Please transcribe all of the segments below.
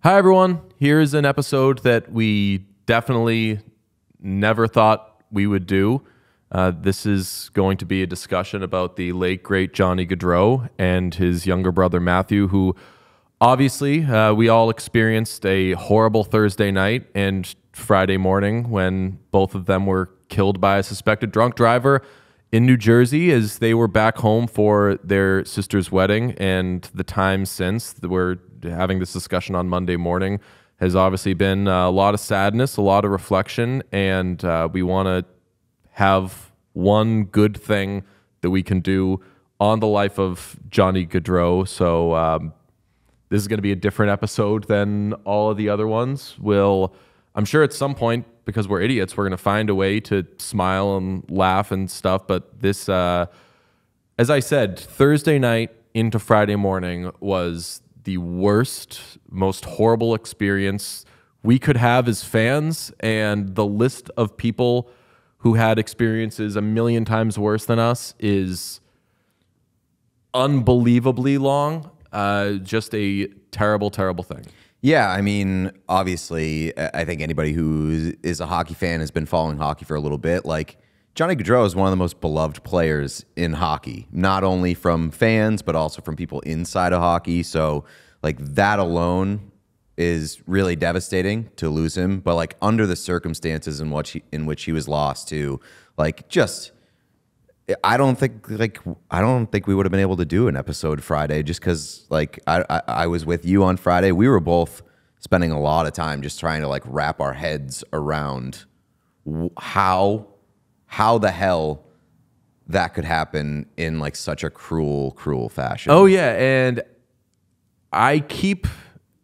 Hi, everyone. Here's an episode that we definitely never thought we would do. This is going to be a discussion about the late, great Johnny Gaudreau and his younger brother, Matthew, who obviously we all experienced a horrible Thursday night and Friday morning when both of them were killed by a suspected drunk driver in New Jersey as they were back home for their sister's wedding. And the time since we're having this discussion on Monday morning has obviously been a lot of sadness, a lot of reflection, and we want to have one good thing that we can do on the life of Johnny Gaudreau. So this is going to be a different episode than all of the other ones. I'm sure at some point, because we're idiots, we're going to find a way to smile and laugh and stuff. But this, as I said, Thursday night into Friday morning was the worst, most horrible experience we could have as fans. And the list of people who had experiences a million times worse than us is unbelievably long. Just a terrible, terrible thing. Yeah, I mean, obviously, I think anybody who is a hockey fan has been following hockey for a little bit. Like, Johnny Gaudreau is one of the most beloved players in hockey, not only from fans, but also from people inside of hockey. So, like, that alone is really devastating to lose him. But, like, under the circumstances in which he was lost to, like, just... I don't think we would have been able to do an episode Friday just because like I was with you on Friday. We were both spending a lot of time just trying to like wrap our heads around how the hell that could happen in like such a cruel fashion. Oh yeah,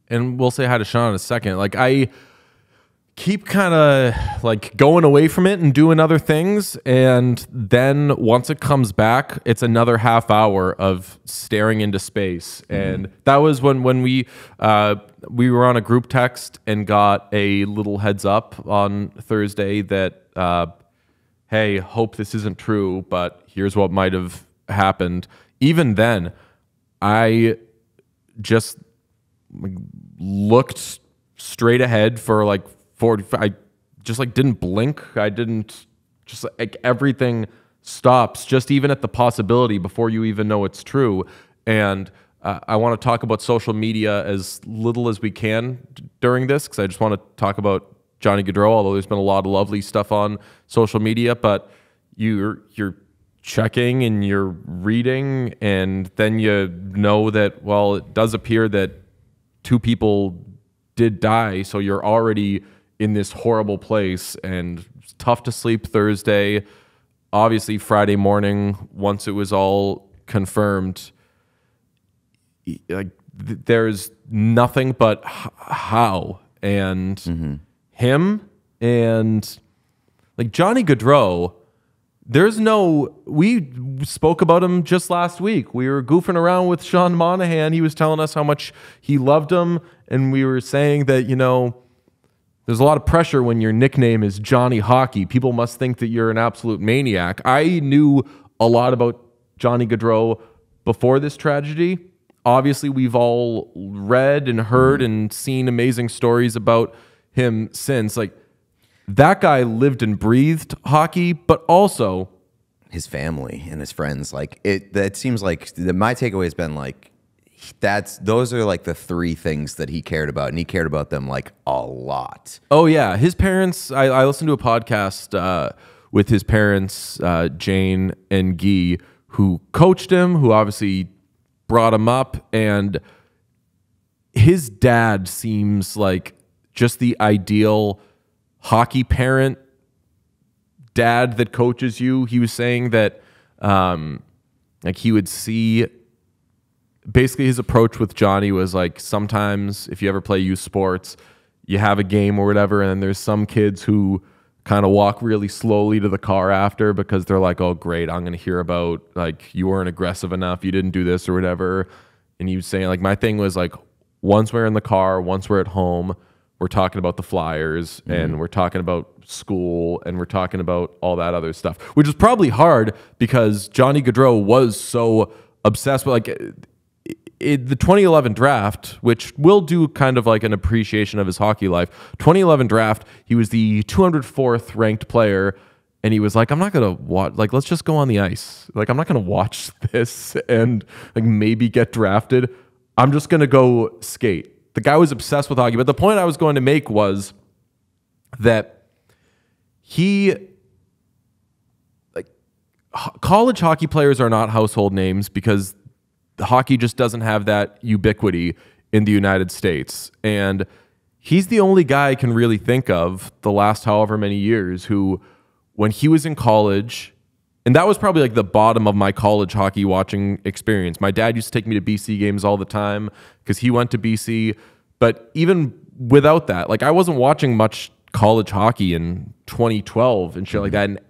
and we'll say hi to Sean in a second. Like I keep kind of like going away from it and doing other things, and then once it comes back, it's another half hour of staring into space. And that was when we were on a group text and got a little heads up on Thursday that hey, hope this isn't true, but here's what might have happened. Even then, I just looked straight ahead for like 45. I just like didn't blink. I didn't just like everything stops just even at the possibility before you even know it's true. And I want to talk about social media as little as we can during this because I just want to talk about Johnny Gaudreau, although there's been a lot of lovely stuff on social media. But you're checking and you're reading, and then you know that, well, it does appear that 2 people did die, so you're already in this horrible place, and it's tough to sleep Thursday. Obviously, Friday morning, once it was all confirmed, like there's nothing but how. And him and like Johnny Gaudreau, we spoke about him just last week. We were goofing around with Sean Monahan. He was telling us how much he loved him, and we were saying that, you know, there's a lot of pressure when your nickname is Johnny Hockey. People must think that you're an absolute maniac. I knew a lot about Johnny Gaudreau before this tragedy. Obviously, we've all read and heard and seen amazing stories about him since. Like, that guy lived and breathed hockey, but also his family and his friends. Like that seems like my takeaway has been like, those are like the 3 things that he cared about, and he cared about them like a lot. Oh yeah, his parents. I listened to a podcast with his parents, Jane and Guy, who coached him, who obviously brought him up, and his dad seems like just the ideal hockey parent, dad that coaches you. He was saying that like he would see. Basically, his approach with Johnny was like, sometimes if you ever play youth sports, you have a game or whatever, and then there's some kids who kind of walk really slowly to the car after because they're like, oh, great, I'm going to hear about, like, you weren't aggressive enough, you didn't do this or whatever. And he was saying, like, my thing was, like, once we're in the car, once we're at home, we're talking about the Flyers, and we're talking about school, and we're talking about all that other stuff, which is probably hard because Johnny Gaudreau was so obsessed with, like, the 2011 draft, which we'll do kind of like an appreciation of his hockey life. 2011 draft, he was the 204th ranked player, and he was like, I'm not gonna watch. Like, let's just go on the ice. Like, I'm not gonna watch this and like maybe get drafted. I'm just gonna go skate. The guy was obsessed with hockey. But the point I was going to make was that college hockey players are not household names because hockey just doesn't have that ubiquity in the United States. And he's the only guy I can really think of the last however many years who, when he was in college, and that was probably like the bottom of my college hockey watching experience. My dad used to take me to BC games all the time because he went to BC. But even without that, like I wasn't watching much college hockey in 2012 and shit like that. And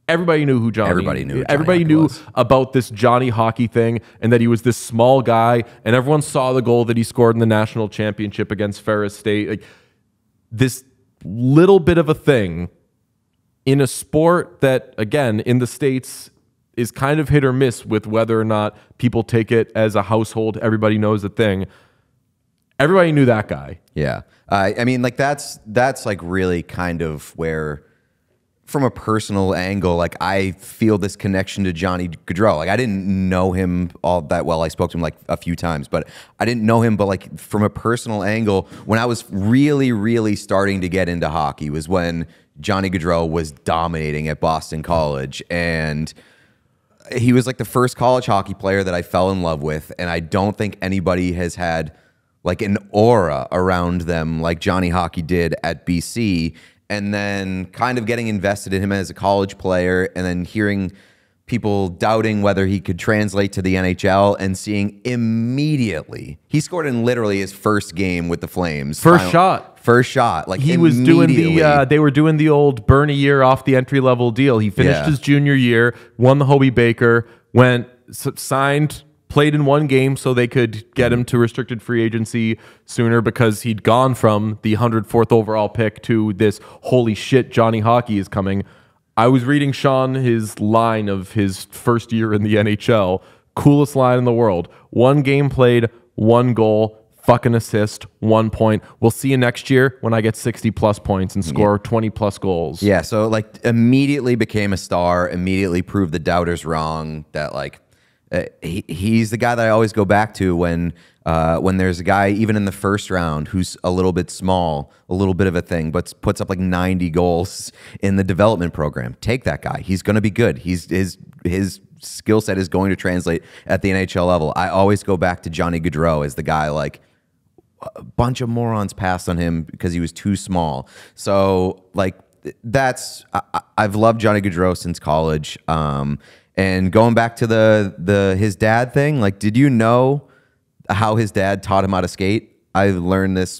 everybody knew who Johnny. Everybody knew about this Johnny hockey thing, and that he was this small guy, and everyone saw the goal that he scored in the national championship against Ferris State. Like this little bit of a thing in a sport that, again, in the States is kind of hit or miss with whether or not people take it as a household. Everybody knows a thing. Everybody knew that guy. Yeah, I mean, like that's like really kind of where, from a personal angle, like I feel this connection to Johnny Gaudreau. Like I didn't know him all that well. I spoke to him like a few times, but I didn't know him. But like from a personal angle, when I was really, really starting to get into hockey was when Johnny Gaudreau was dominating at Boston College. And he was like the first college hockey player that I fell in love with. And I don't think anybody has had like an aura around them like Johnny Hockey did at BC. And then kind of getting invested in him as a college player, and then hearing people doubting whether he could translate to the NHL, and seeing immediately he scored in literally his first game with the Flames. First shot. Like he was doing they were doing the old Bernie year off the entry level deal. He finished his junior year, won the Hobie Baker, went signed. Played in one game so they could get him to restricted free agency sooner because he'd gone from the 104th overall pick to this holy shit Johnny Hockey is coming. I was reading Sean his line of his first year in the NHL. Coolest line in the world. One game played, one goal, fucking assist, 1 point. We'll see you next year when I get 60 plus points and score 20 plus goals. Yeah, so like immediately became a star, immediately proved the doubters wrong that like he's the guy that I always go back to when there's a guy even in the first round who's a little bit small, a little bit of a thing, but puts up like 90 goals in the development program. Take that guy. He's going to be good. His skill set is going to translate at the NHL level. I always go back to Johnny Gaudreau as the guy like a bunch of morons passed on him because he was too small. So like I've loved Johnny Gaudreau since college. And going back to his dad thing, like, did you know how his dad taught him how to skate? I learned this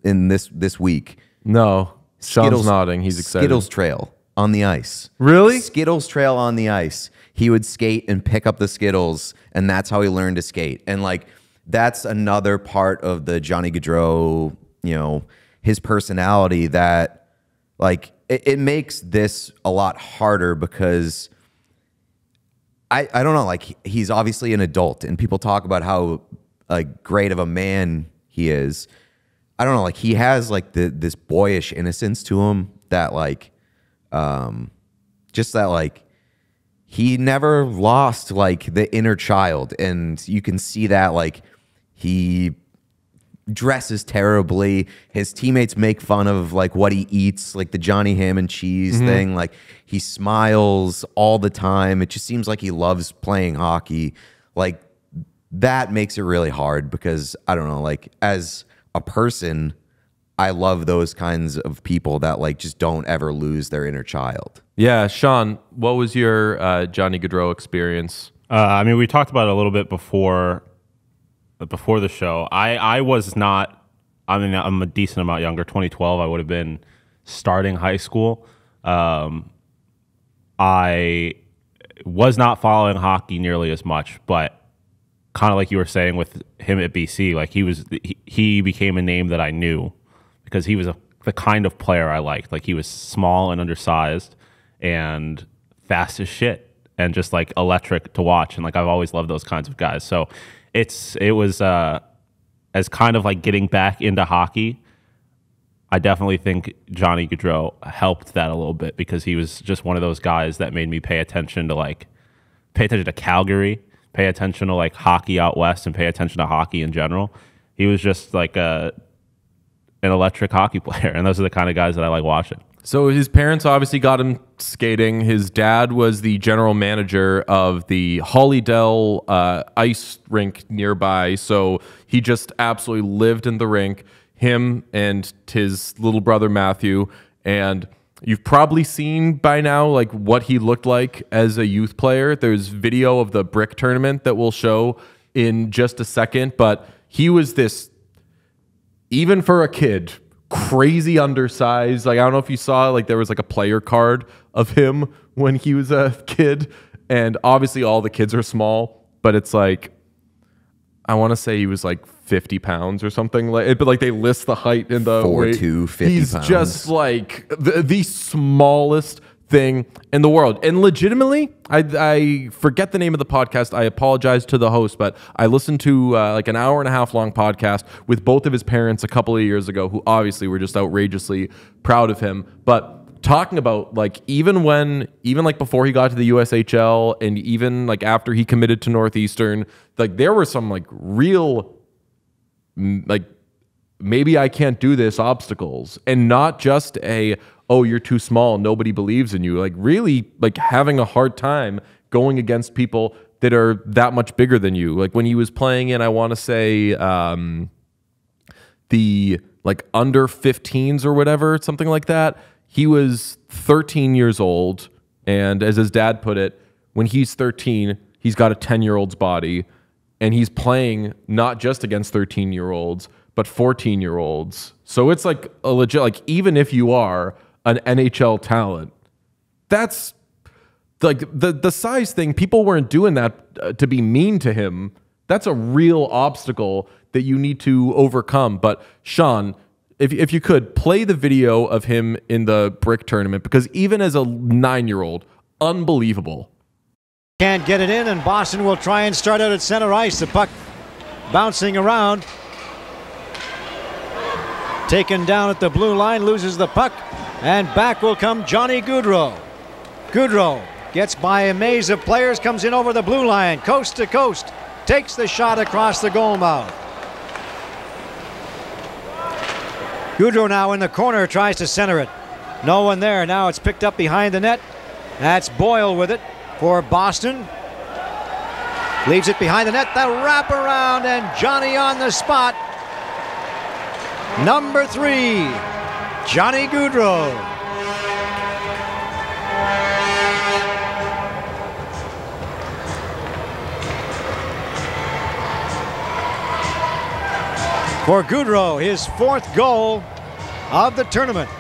in this week. No. Sean's nodding. He's excited. Skittles trail on the ice. Really? Skittles trail on the ice. He would skate and pick up the Skittles, and that's how he learned to skate. And like that's another part of the Johnny Gaudreau, you know, his personality that like it makes this a lot harder because I don't know, like he's obviously an adult and people talk about how like great of a man he is. I don't know, like he has like this boyish innocence to him that like just that like he never lost like the inner child, and you can see that like he dresses terribly. His teammates make fun of like what he eats, like the Johnny ham and cheese thing. Like he smiles all the time. It just seems like he loves playing hockey. Like that makes it really hard because I don't know, like as a person, I love those kinds of people that like just don't ever lose their inner child. Yeah, Sean, what was your Johnny Gaudreau experience? I mean, we talked about it a little bit before the show. I was not, I mean, I'm a decent amount younger. 2012, I would have been starting high school. I was not following hockey nearly as much, but kind of like you were saying with him at BC, like he became a name that I knew because he was the kind of player I liked. Like he was small and undersized and fast as shit and just like electric to watch. And like I've always loved those kinds of guys. So it was as kind of like getting back into hockey. I definitely think Johnny Gaudreau helped that a little bit because he was just one of those guys that made me pay attention to Calgary, pay attention to like hockey out west, and pay attention to hockey in general. He was just like an electric hockey player, and those are the kind of guys that I like watching. So his parents obviously got him skating. His dad was the general manager of the Hollydale ice rink nearby, so he just absolutely lived in the rink. Him and his little brother Matthew, and you've probably seen by now like what he looked like as a youth player. There's video of the brick tournament that we'll show in just a second, but he was this, even for a kid, crazy undersized. Like, I don't know if you saw, like, there was like a player card of him when he was a kid, and obviously all the kids are small, but it's like, I want to say he was like 50 pounds or something, like, but like they list the height in the 4'2", 50 He's pounds. just like the smallest thing in the world. And legitimately, I forget the name of the podcast. I apologize to the host, but I listened to like an hour and a half long podcast with both of his parents a couple of years ago, who obviously were just outrageously proud of him. But talking about like even like before he got to the USHL, and even like after he committed to Northeastern, like there were some like real like maybe I can't do this obstacles, and not just oh, you're too small, nobody believes in you. Like really like having a hard time going against people that are that much bigger than you. Like when he was playing in, I want to say the like under 15s or whatever, something like that. He was 13 years old, and as his dad put it, when he's 13, he's got a 10-year-old's body, and he's playing not just against 13-year-olds, but 14-year-olds. So it's like a legit, like even if you are an NHL talent, that's like the size thing. People weren't doing that to be mean to him. That's a real obstacle that you need to overcome. But Sean, if you could play the video of him in the brick tournament, because even as a 9-year-old, unbelievable. Can't get it in, and Boston will try and start out at center ice. The puck bouncing around. Taken down at the blue line, loses the puck, and back will come Johnny Gaudreau. Gaudreau gets by a maze of players, comes in over the blue line, coast to coast, takes the shot across the goal mouth. Gaudreau now in the corner, tries to center it. No one there. Now it's picked up behind the net. That's Boyle with it for Boston. Leaves it behind the net. The wraparound, and Johnny on the spot. Number 3, Johnny Gaudreau. For Gaudreau, his 4th goal of the tournament.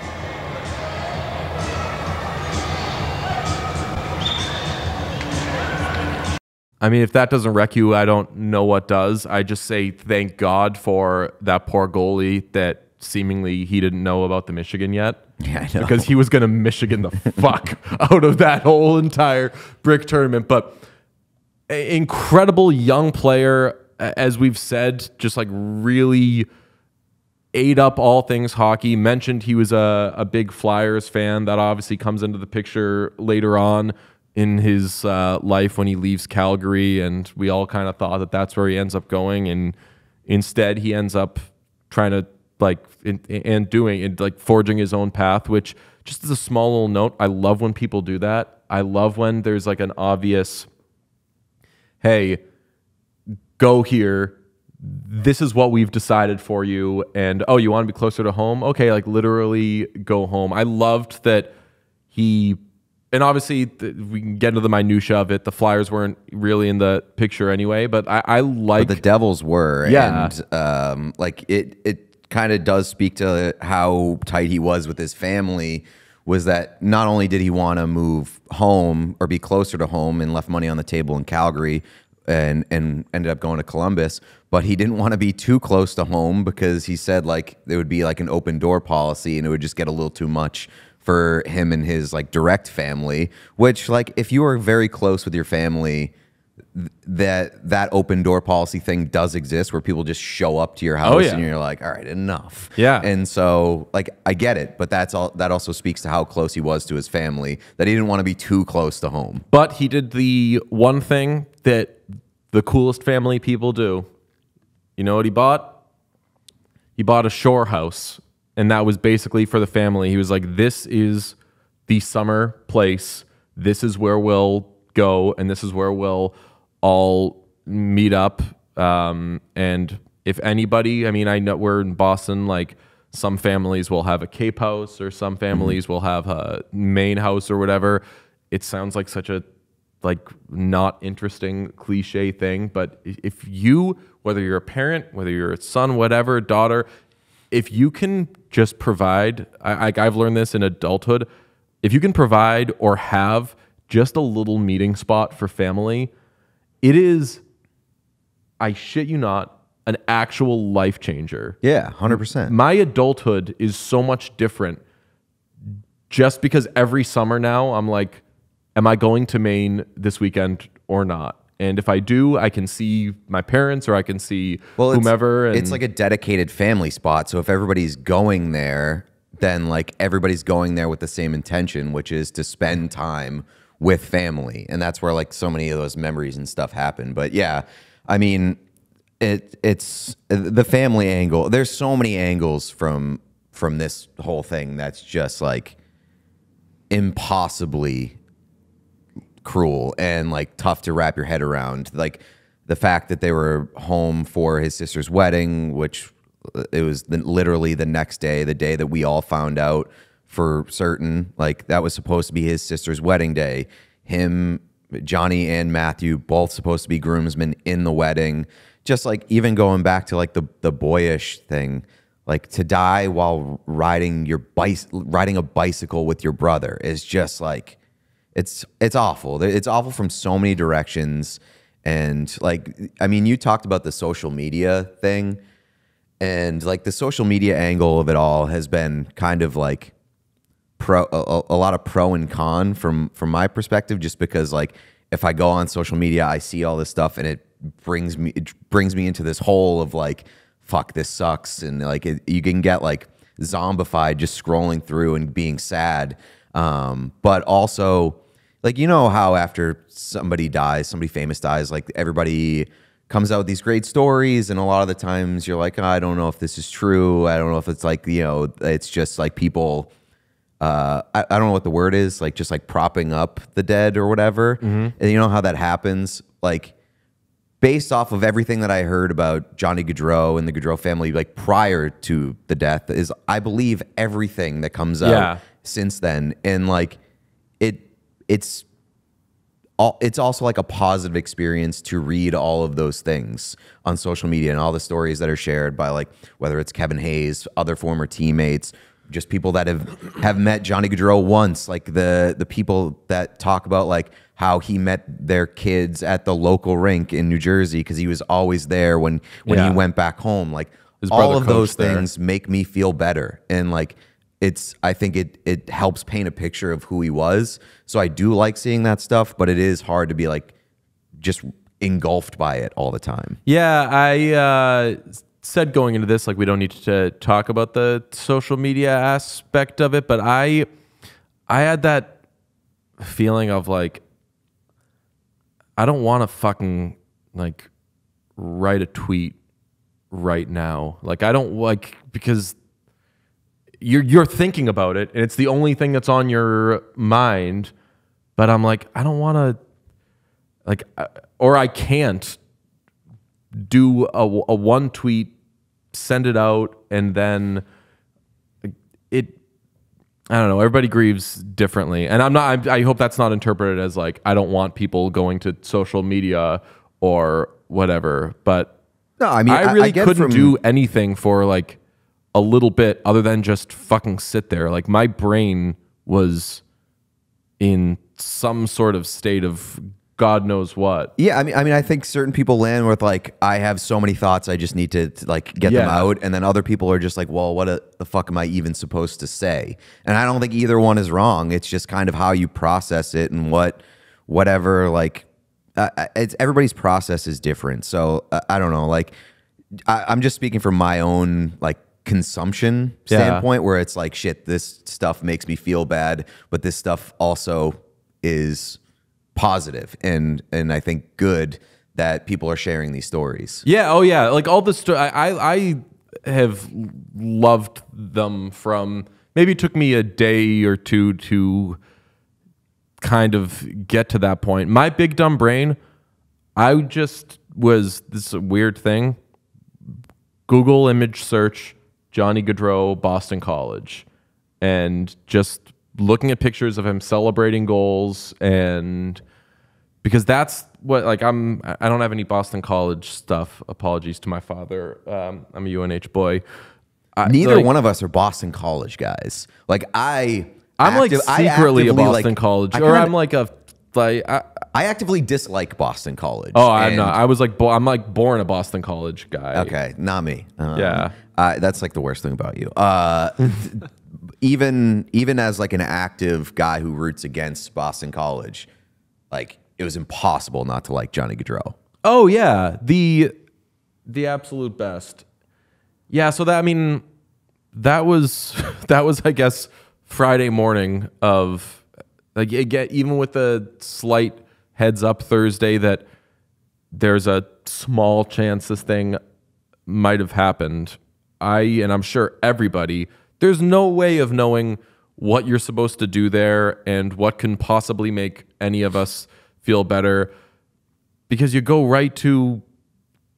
I mean, if that doesn't wreck you, I don't know what does. I just say thank God for that poor goalie that seemingly he didn't know about the Michigan yet. Yeah, I know. Because he was going to Michigan the fuck out of that whole entire brick tournament. But incredible young player, as we've said, just like really ate up all things hockey. Mentioned he was a big Flyers fan. That obviously comes into the picture later on in his life when he leaves Calgary, and we all kind of thought that that's where he ends up going, and instead he ends up trying to forging his own path, which, just as a small little note, I love when people do that. I love when there's like an obvious, hey, go here, this is what we've decided for you, and oh, you want to be closer to home? Okay, like literally go home. I loved that and obviously we can get into the minutia of it. The Flyers weren't really in the picture anyway, but I like... But the Devils were. Yeah. And like it kind of does speak to how tight he was with his family, was that not only did he want to move home or be closer to home and left money on the table in Calgary and ended up going to Columbus, but he didn't want to be too close to home because he said like there would be like an open door policy and it would just get a little too much for him and his like direct family, which like if you are very close with your family, that open door policy thing does exist, where people just show up to your house and you're like, all right, enough. Yeah. And so, like, I get it, but that also speaks to how close he was to his family, that he didn't want to be too close to home. But he did the one thing that the coolest family people do. You know what he bought? He bought a shore house, and that was basically for the family. He was like, this is the summer place. This is where we'll go, and this is where we'll all meet up. And if anybody, I mean, I know we're in Boston, like some families will have a Cape house or some families will have a main house or whatever. It sounds like such a like not interesting cliche thing, but if you, whether you're a parent, whether you're a son, whatever, daughter, if you can just provide, I've learned this in adulthood, if you can provide or have just a little meeting spot for family, it is, I shit you not, an actual life changer. Yeah, 100%. My adulthood is so much different just because every summer now I'm like, am I going to Maine this weekend or not? And if I do, I can see my parents or I can see whomever. It's like a dedicated family spot. So if everybody's going there, then like everybody's going there with the same intention, which is to spend time with family. And that's where like so many of those memories and stuff happen. But yeah, I mean, it's the family angle. There's so many angles from this whole thing that's just like impossibly cruel and like tough to wrap your head around. Like the fact that they were home for his sister's wedding, which it was literally the next day, the day that we all found out for certain, like that was supposed to be his sister's wedding day. Him, Johnny and Matthew, both supposed to be groomsmen in the wedding. Just like even going back to like the boyish thing, like to die while riding a bicycle with your brother is just like, it's awful. It's awful from so many directions. And like, I mean, you talked about the social media thing, and like the social media angle of it all has been kind of like a lot of pro and con from my perspective, just because like if I go on social media, I see all this stuff and it brings me into this hole of like, fuck, this sucks. And like you can get like zombified just scrolling through and being sad. But also like, you know how after somebody famous dies, like everybody comes out with these great stories, and a lot of the times you're like, oh, I don't know if this is true. I don't know if it's like, you know, it's just like people, I don't know what the word is, like just like propping up the dead or whatever. Mm-hmm. And you know how that happens? Like based off of everything that I heard about Johnny Gaudreau and the Gaudreau family, like prior to the death, is I believe everything that comes out since then. And like it's also like a positive experience to read all of those things on social media and all the stories that are shared by like, whether it's Kevin Hayes, other former teammates, just people that have met Johnny Gaudreau once, like the people that talk about like how he met their kids at the local rink in New Jersey because he was always there when he went back home. Like all of those things make me feel better. And like, I think it helps paint a picture of who he was. So I do like seeing that stuff, but it is hard to be like just engulfed by it all the time. Yeah, I said going into this, like we don't need to talk about the social media aspect of it, but I had that feeling of like, I don't want to fucking like write a tweet right now. Like I don't like, because you're thinking about it and it's the only thing that's on your mind, but I'm like, I don't want to like, or I can't do a one tweet, send it out, and then I don't know, everybody grieves differently. And I hope that's not interpreted as like, I don't want people going to social media or whatever, but no, I mean, I really couldn't do anything for like a little bit other than just fucking sit there. Like my brain was in some sort of state of God knows what. Yeah, I mean, I think certain people land with like, I have so many thoughts, I just need to like get them out, and then other people are just like, well, what the fuck am I even supposed to say? And I don't think either one is wrong. It's just kind of how you process it and whatever like it's everybody's process is different. So I don't know. Like, I'm just speaking from my own like consumption standpoint, where it's like, shit, this stuff makes me feel bad, but this stuff also is positive and I think good that people are sharing these stories. Yeah. Oh yeah. Like all the I have loved them from, maybe it took me a day or two to kind of get to that point. My big dumb brain, I just was, this is a weird thing, Google image search Johnny Gaudreau, Boston College, and just looking at pictures of him celebrating goals, and because that's what, like, I don't have any Boston College stuff. Apologies to my father. I'm a UNH boy. Neither one of us are Boston College guys. Like I'm like secretly a Boston College, or I'm like a like. I actively dislike Boston College. Oh, I'm not. I was like, I'm like born a Boston College guy. Okay, not me. Yeah, that's like the worst thing about you. Even as like an active guy who roots against Boston College, like it was impossible not to like Johnny Gaudreau. Oh yeah, the absolute best. Yeah, so that, I mean, that was I guess Friday morning of, like, even with the slight heads up Thursday that there's a small chance this thing might have happened. And I'm sure everybody, there's no way of knowing what you're supposed to do there and what can possibly make any of us feel better, because you go right to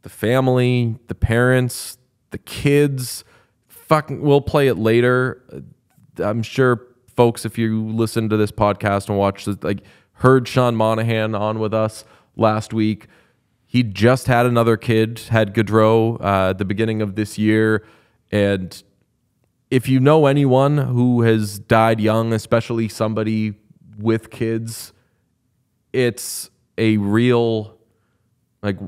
the family, the parents, the kids. Fucking, we'll play it later. I'm sure folks, if you listen to this podcast and watch this, like, heard Sean Monahan on with us last week. He just had another kid, had Gaudreau at the beginning of this year. And if you know anyone who has died young, especially somebody with kids, it's a real, like,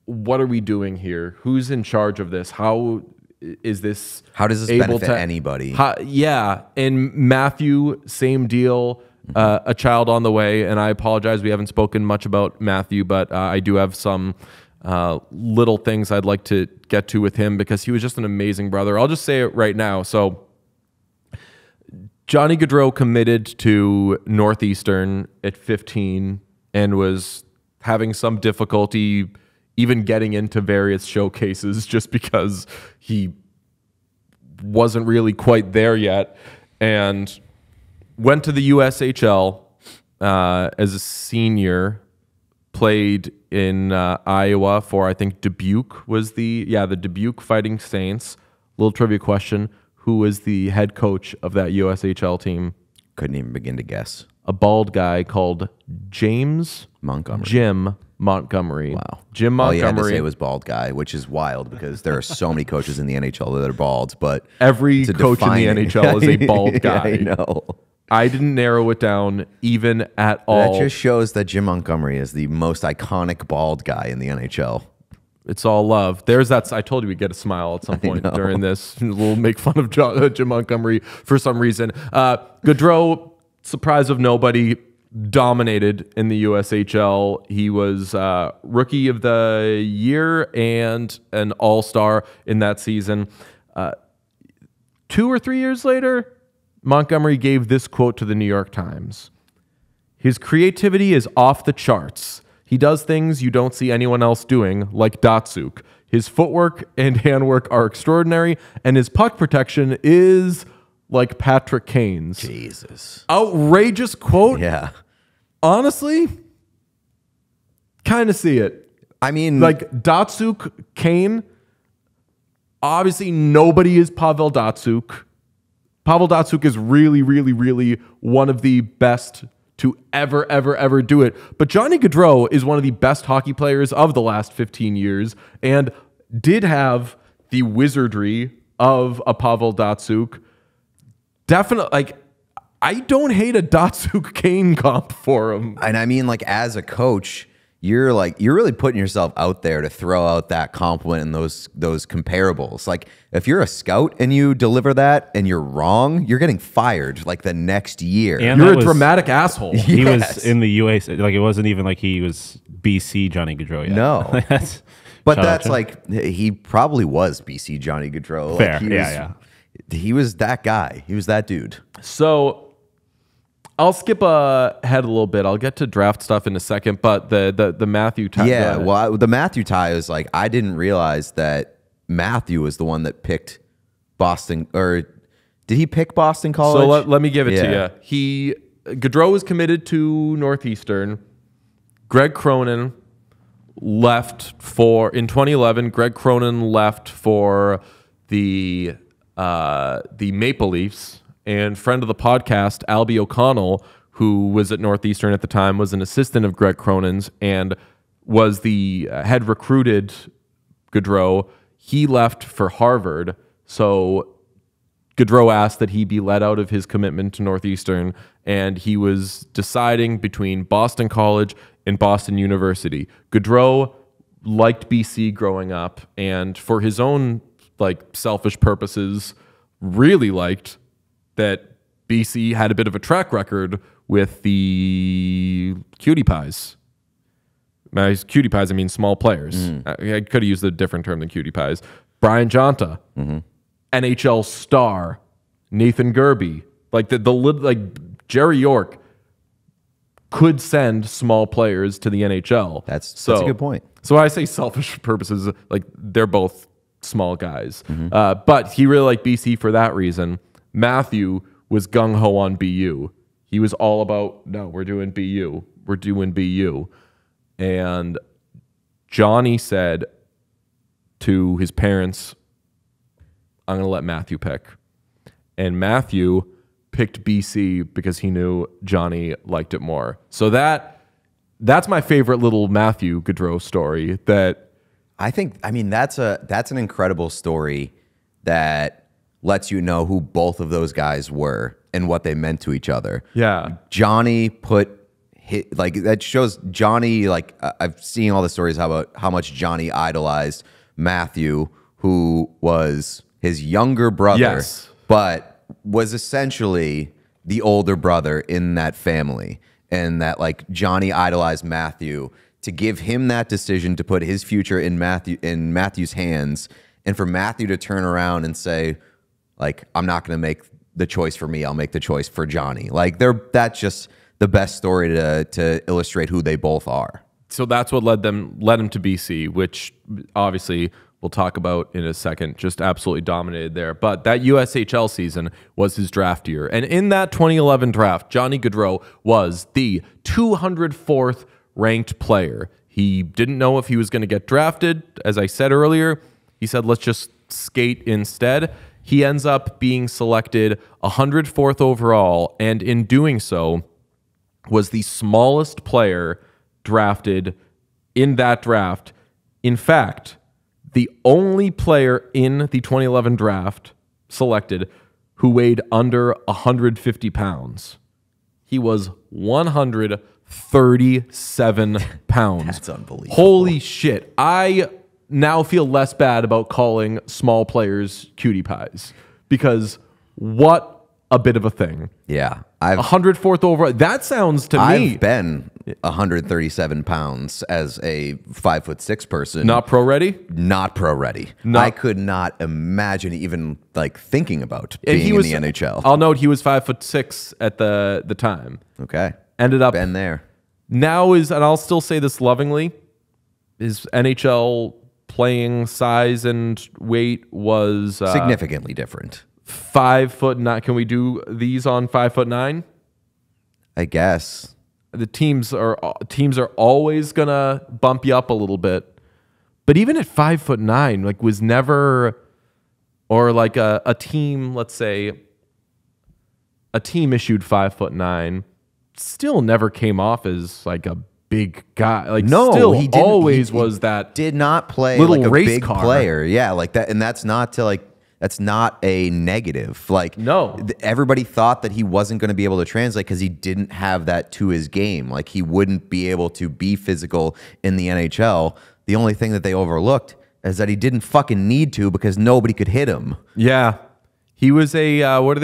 what are we doing here? Who's in charge of this? How is this? How does this benefit anybody? Yeah. And Matthew, same deal. A child on the way. And I apologize, we haven't spoken much about Matthew, but I do have some little things I'd like to get to with him, because he was just an amazing brother. I'll just say it right now. So Johnny Gaudreau committed to Northeastern at 15 and was having some difficulty even getting into various showcases just because he wasn't really quite there yet, and went to the USHL as a senior, played in Iowa for, I think, Dubuque was the Dubuque Fighting Saints. Little trivia question: who was the head coach of that USHL team? Couldn't even begin to guess. A bald guy called Jim Montgomery. Wow. Jim Montgomery. All you had to say was bald guy, which is wild because there are so many coaches in the NHL that are bald, but every coach in the NHL is a bald guy. I know. I didn't narrow it down even at all. That just shows that Jim Montgomery is the most iconic bald guy in the NHL. It's all love. There's that. I told you we'd get a smile at some point during this. We'll make fun of Jim Montgomery for some reason. Gaudreau, surprise of nobody, dominated in the USHL. He was Rookie of the Year and an All-Star in that season. 2 or 3 years later, Montgomery gave this quote to the New York Times. "His creativity is off the charts. He does things you don't see anyone else doing, like Datsuk. His footwork and handwork are extraordinary, and his puck protection is like Patrick Kane's." Jesus. Outrageous quote. Yeah. Honestly, kind of see it. I mean, like Datsuk, Kane. Obviously, nobody is Pavel Datsuk. Pavel Datsuk is really, really, really one of the best to ever do it. But Johnny Gaudreau is one of the best hockey players of the last 15 years and did have the wizardry of a Pavel Datsuk. Definitely, like, I don't hate a Datsuk Kane comp for him. And I mean, like, as a coach, you're really putting yourself out there to throw out that compliment and those comparables. Like if you're a scout and you deliver that and you're wrong, you're getting fired like the next year. And You're a dramatic asshole. He was in the US. Like it wasn't even like he was BC Johnny Gaudreau yet. No. But that's like, he probably was BC Johnny Gaudreau. fair. Like Yeah. He was that guy. He was that dude. So I'll skip ahead a little bit. I'll get to draft stuff in a second, but the Matthew tie. Yeah, well, the Matthew tie is like, I didn't realize that Matthew was the one that picked Boston, or did he pick Boston College? So let me give it to you. Gaudreau was committed to Northeastern. Greg Cronin left in 2011. Greg Cronin left for the Maple Leafs. And friend of the podcast, Albie O'Connell, who was at Northeastern at the time, was an assistant of Greg Cronin's and had recruited Gaudreau. He left for Harvard. So Gaudreau asked that he be let out of his commitment to Northeastern, and he was deciding between Boston College and Boston University. Gaudreau liked BC growing up, and for his own selfish purposes, really liked that BC had a bit of a track record with the cutie pies. By cutie pies, I mean small players. I could have used a different term than cutie pies. Brian Jonta, NHL star. Nathan Gerby, Jerry York could send small players to the NHL. That's a good point. So when I say selfish purposes, they're both small guys. But he really liked BC for that reason. Matthew was gung-ho on BU. He was all about, no, we're doing BU. We're doing BU. And Johnny said to his parents, I'm going to let Matthew pick. And Matthew picked BC because he knew Johnny liked it more. So that's my favorite little Matthew Gaudreau story. That that's an incredible story that lets you know who both of those guys were and what they meant to each other. Yeah. Johnny that shows Johnny, I've seen all the stories about how much Johnny idolized Matthew, who was his younger brother, but was essentially the older brother in that family. And that Johnny idolized Matthew to give him that decision to put his future in Matthew's hands, and for Matthew to turn around and say, I'm not going to make the choice for me. I'll make the choice for Johnny. That's just the best story to illustrate who they both are. So that's what led him to BC, which obviously we'll talk about in a second. Just absolutely dominated there. But that USHL season was his draft year. And in that 2011 draft, Johnny Gaudreau was the 204th ranked player. He didn't know if he was going to get drafted. As I said earlier, he said, let's just skate instead. He ends up being selected 104th overall, and in doing so, was the smallest player drafted in that draft. In fact, the only player in the 2011 draft selected who weighed under 150 pounds. He was 137 pounds. That's unbelievable. Holy shit. I now feel less bad about calling small players cutie pies, because what a bit of a thing. Yeah. 104th overall. That sounds to me. I've been 137 pounds as a 5'6" person. Not pro ready? Not pro ready. I could not imagine even thinking about being in the NHL. I'll note he was 5'6" at the time. Okay. Ended up been there. Now and I'll still say this lovingly, his NHL playing size and weight was significantly different. 5'9". Can we do these on 5'9"? I guess the teams are always gonna bump you up a little bit, but even at 5'9", was never, or a team, let's say, a team issued 5'9", still never came off as a big guy. No, still he didn't, always was that. Did not play little a race big car player. Yeah, that, and that's not to That's not a negative. Like, No. Everybody thought that he wasn't going to be able to translate because he didn't have that to his game. Like, he wouldn't be able to be physical in the NHL. The only thing that they overlooked is that he didn't fucking need to because nobody could hit him. Yeah. He was a, what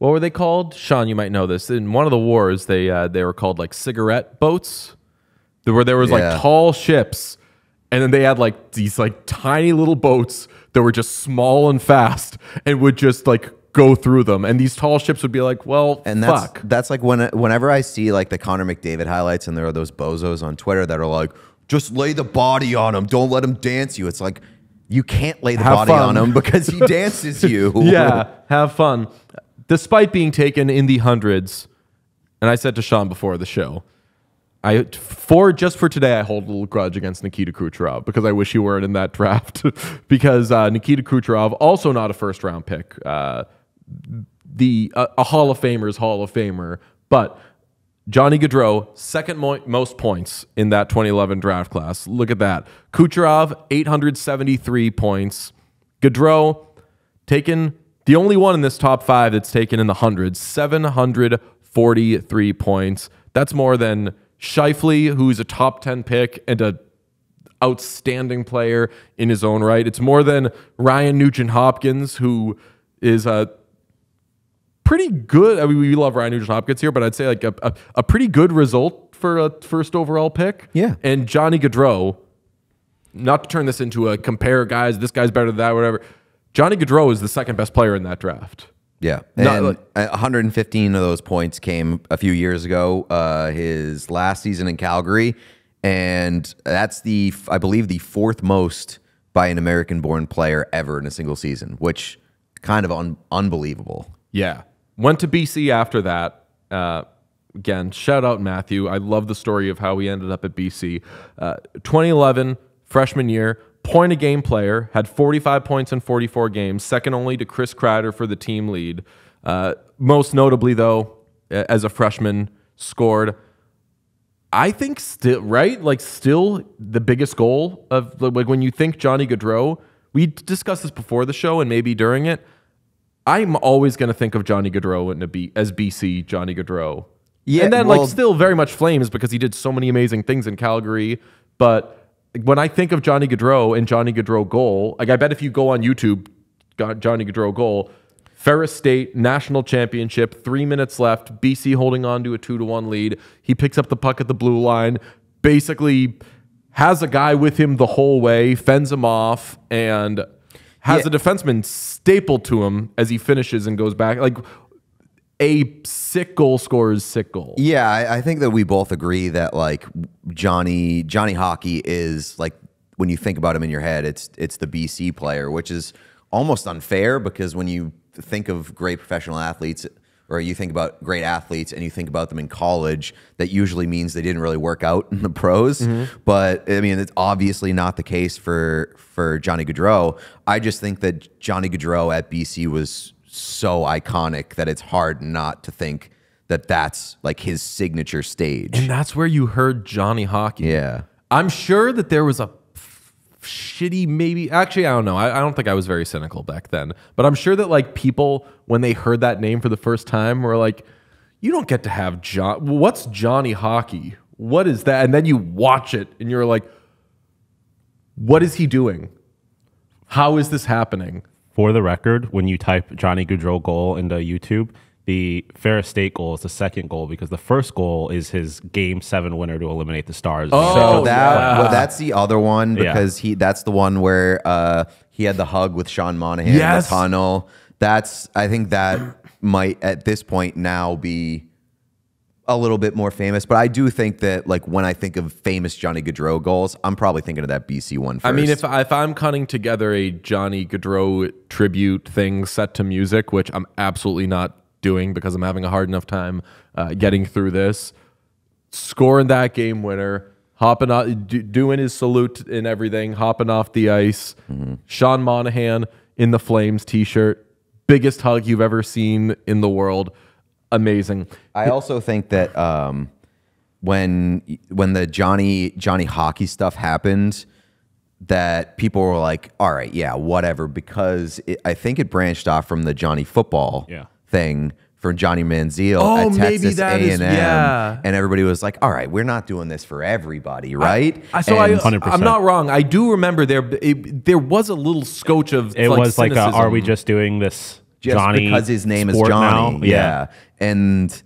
were they called? Sean, you might know this. In one of the wars, they were called like cigarette boats, where there was like tall ships, and then they had like these like tiny little boats that were just small and fast and would just like go through them. And these tall ships would be like, well, and fuck. That's like whenever I see like the Connor McDavid highlights and there are those bozos on Twitter that are like, just lay the body on him. Don't let him dance you. It's like, you can't lay the body on him because he dances you. Yeah, have fun. Despite being taken in the hundreds, and I said to Sean before the show, just for today, I hold a little grudge against Nikita Kucherov because I wish he weren't in that draft. Because Nikita Kucherov, also not a first-round pick, a Hall of Famer's Hall of Famer, but Johnny Gaudreau, second most points in that 2011 draft class. Look at that. Kucherov, 873 points. Gaudreau, taken, the only one in this top five that's taken in the hundreds, 743 points. That's more than Scheifele, who's a top 10 pick and a outstanding player in his own right. It's more than Ryan Nugent-Hopkins, who is a pretty good. I mean, we love Ryan Nugent-Hopkins here, but I'd say like a pretty good result for a first overall pick. Yeah. And Johnny Gaudreau, not to turn this into a compare guys, this guy's better than that, whatever. Johnny Gaudreau is the second best player in that draft. Yeah. And 115 of those points came a few years ago, his last season in Calgary. And that's I believe the fourth most by an American-born player ever in a single season, which kind of unbelievable. Yeah. Went to BC after that. Again, shout out Matthew. I love the story of how he ended up at BC. 2011, freshman year, point-a-game player, had 45 points in 44 games, second only to Chris Kreider for the team lead. Most notably, though, as a freshman, scored, I think, still the biggest goal of, like, when you think Johnny Gaudreau, we discussed this before the show and maybe during it, I'm always going to think of Johnny Gaudreau as BC Johnny Gaudreau. Yeah, and then still very much Flames because he did so many amazing things in Calgary. But when I think of Johnny Gaudreau and Johnny Gaudreau goal, like I bet if you go on YouTube, Johnny Gaudreau goal, Ferris State national championship, 3 minutes left, BC holding on to a 2-1 lead. He picks up the puck at the blue line, basically has a guy with him the whole way, fends him off, and has a defenseman stapled to him as he finishes and goes back. Like, a sick goal scores sick goal. Yeah, I think that we both agree that like Johnny Hockey is like, when you think about him in your head, it's the BC player, which is almost unfair because when you think of great professional athletes, or you think about great athletes and you think about them in college, that usually means they didn't really work out in the pros. Mm-hmm. But I mean, it's obviously not the case for Johnny Gaudreau. I just think that Johnny Gaudreau at BC was so iconic that it's hard not to think that that's like his signature stage. And that's where you heard Johnny Hockey. Yeah. I'm sure that there was a shitty maybe, actually I don't know, I don't think I was very cynical back then, but I'm sure that like people when they heard that name for the first time were like, you don't get to have what's Johnny Hockey, what is that? And then you watch it and you're like, what is he doing, how is this happening? For the record, when you type Johnny Gaudreau goal into YouTube, the Ferris State goal is the second goal because the first goal is his Game 7 winner to eliminate the Stars. Oh, that's the other one because that's the one where he had the hug with Sean Monahan in the tunnel. I think that might at this point now be a little bit more famous, but I do think that like when I think of famous Johnny Gaudreau goals, I'm probably thinking of that BC one first. I mean, if I'm cutting together a Johnny Gaudreau tribute thing set to music, which I'm absolutely not doing because I'm having a hard enough time getting through this, scoring that game winner, hopping off, doing his salute and everything, hopping off the ice, Sean Monahan in the Flames t-shirt, biggest hug you've ever seen in the world. Amazing. I also think that when the Johnny Hockey stuff happened, that people were like, all right, yeah, whatever, because I think it branched off from the Johnny football thing for Johnny Manziel at Texas A&M, and everybody was like, all right, we're not doing this for everybody, right? I'm not wrong. I do remember there was a little scotch of it like was like, cynicism. are we just doing this Just Johnny because his name is sport Johnny? now? Yeah. And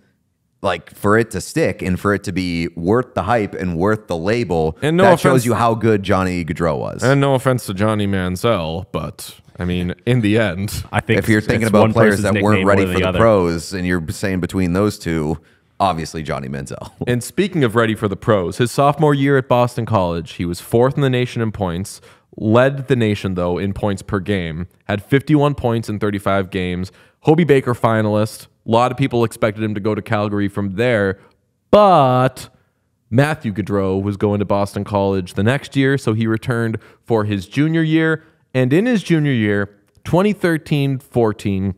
like for it to stick and for it to be worth the hype and worth the label, And no that offense- shows you how good Johnny Gaudreau was. And no offense to Johnny Manziel, but I mean, in the end, I think If you're thinking it's about one players person's that nickname weren't ready more for than the other. pros, and you're saying between those two, obviously Johnny Manziel. And speaking of ready for the pros, his sophomore year at Boston College, he was 4th in the nation in points, led the nation, though, in points per game, had 51 points in 35 games, Hobie Baker finalist. A lot of people expected him to go to Calgary from there, but Matthew Gaudreau was going to Boston College the next year, so he returned for his junior year. And in his junior year, 2013-14,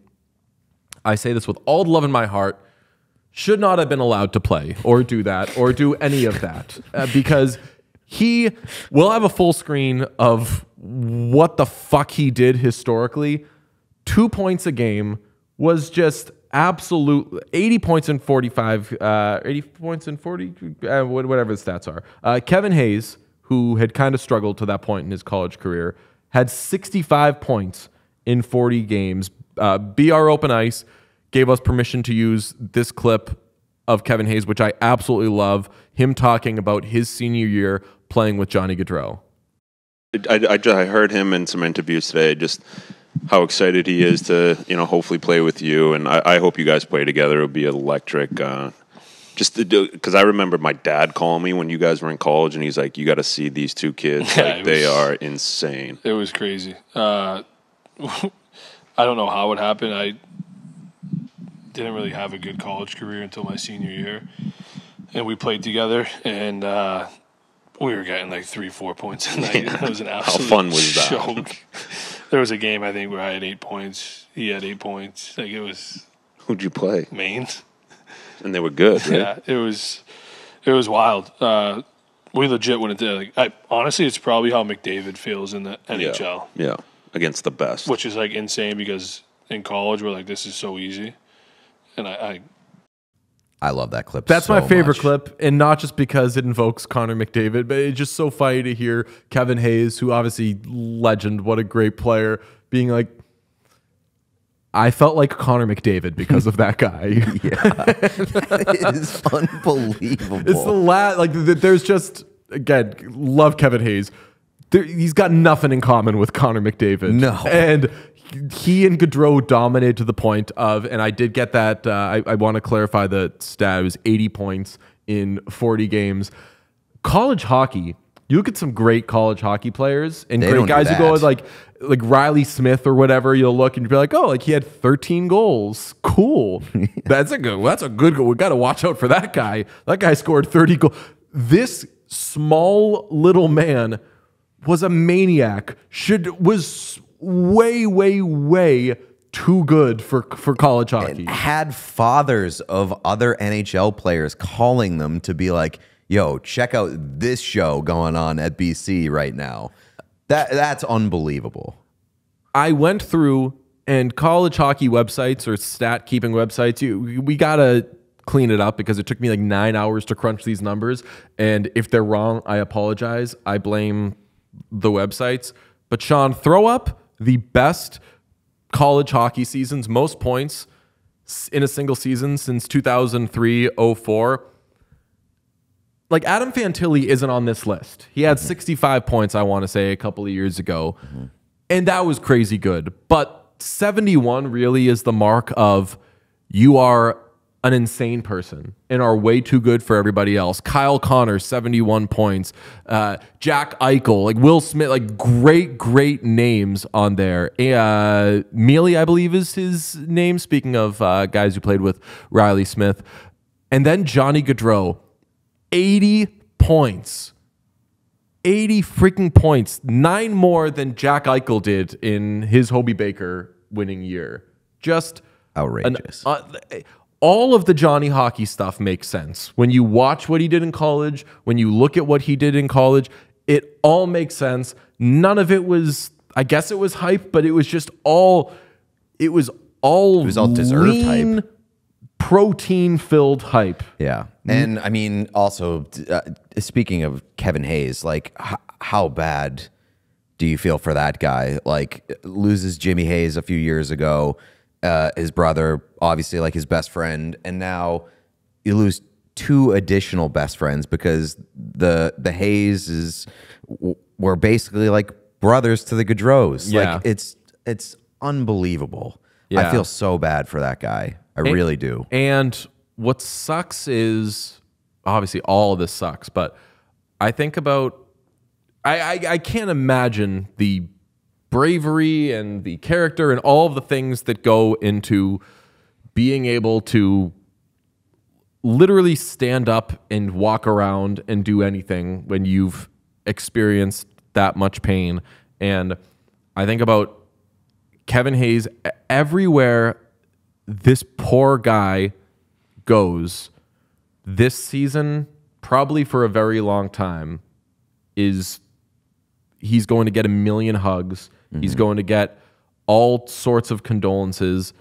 I say this with all the love in my heart, should not have been allowed to play or do that or do any of that because he will have a full screen of what the fuck he did historically. 2 points a game was just absolute 80 points in 45, 80 points in 40, whatever the stats are. Kevin Hayes, who had kind of struggled to that point in his college career, had 65 points in 40 games. BR Open Ice gave us permission to use this clip of Kevin Hayes, which I absolutely love, him talking about his senior year playing with Johnny Gaudreau. I heard him in some interviews today, just how excited he is to, hopefully play with you. And I hope you guys play together. It'll be electric. Just to do, because I remember my dad calling me when you guys were in college, and he's like, "You got to see these two kids. They are insane." It was crazy. I don't know how it happened. I didn't really have a good college career until my senior year, and we played together, and we were getting like 3-4 points a night. It was an absolute fun was that? joke. There was a game, I think, where I had 8 points. He had 8 points. Like, it was Who'd you play? Maine. And they were good, right? Yeah, it was wild. We legit went into honestly, it's probably how McDavid feels in the NHL. Yeah, against the best. Which is like insane because in college we're like, this is so easy. And I love that clip. That's so my favorite much. clip, and not just because it invokes Connor McDavid, but it's just so funny to hear Kevin Hayes, who obviously legend, what a great player, being like, I felt like Connor McDavid because of that guy. It is unbelievable. It's the there's just, again, love Kevin Hayes. He's got nothing in common with Connor McDavid. No. And he and Gaudreau dominated to the point of, and I did get that, I want to clarify the stat, it was 80 points in 40 games. College hockey, you look at some great college hockey players and They great don't do guys who go that. like Riley Smith or whatever, you'll look and you'll be like, oh, like he had 13 goals. Cool. That's a good goal. We got to watch out for that guy. That guy scored 30 goals. This small little man was a maniac. Was way too good for college hockey. And had fathers of other NHL players calling them to be like, yo, check out this show going on at BC right now. That's unbelievable. I went through, and college hockey websites or stat keeping websites, we got to clean it up because it took me like 9 hours to crunch these numbers. And if they're wrong, I apologize. I blame the websites. But Sean, throw up the best college hockey seasons, most points in a single season since 2003-04. Like, Adam Fantilli isn't on this list. He had 65 points, I want to say, a couple of years ago. And that was crazy good. But 71 really is the mark of you are an insane person and are way too good for everybody else. Kyle Connor, 71 points. Jack Eichel, like Will Smith, like great names on there. Mealy, I believe, is his name. Speaking of guys who played with Riley Smith. And then Johnny Gaudreau, 80 points. 80 freaking points. 9 more than Jack Eichel did in his Hobie Baker winning year. Just outrageous. All of the Johnny hockey stuff makes sense. When you watch what he did in college, when you look at what he did in college, it all makes sense. none of it was, I guess it was hype, but it was just all, it was all deserved lean, hype. protein-filled hype. Yeah. And I mean, also, speaking of Kevin Hayes, like, how bad do you feel for that guy? Like, loses Jimmy Hayes a few years ago, his brother, obviously, like his best friend, and now you lose 2 additional best friends because the Hayes were basically like brothers to the Gaudreaus. Yeah. Like, it's unbelievable. Yeah. I feel so bad for that guy. I really do. And what sucks is, obviously all of this sucks, but I think about, I can't imagine the bravery and the character and all of the things that go into being able to literally stand up and walk around and do anything when you've experienced that much pain. And I think about Kevin Hayes, everywhere this poor guy goes this season, probably for a very long time, is he's going to get a million hugs. He's going to get all sorts of condolences.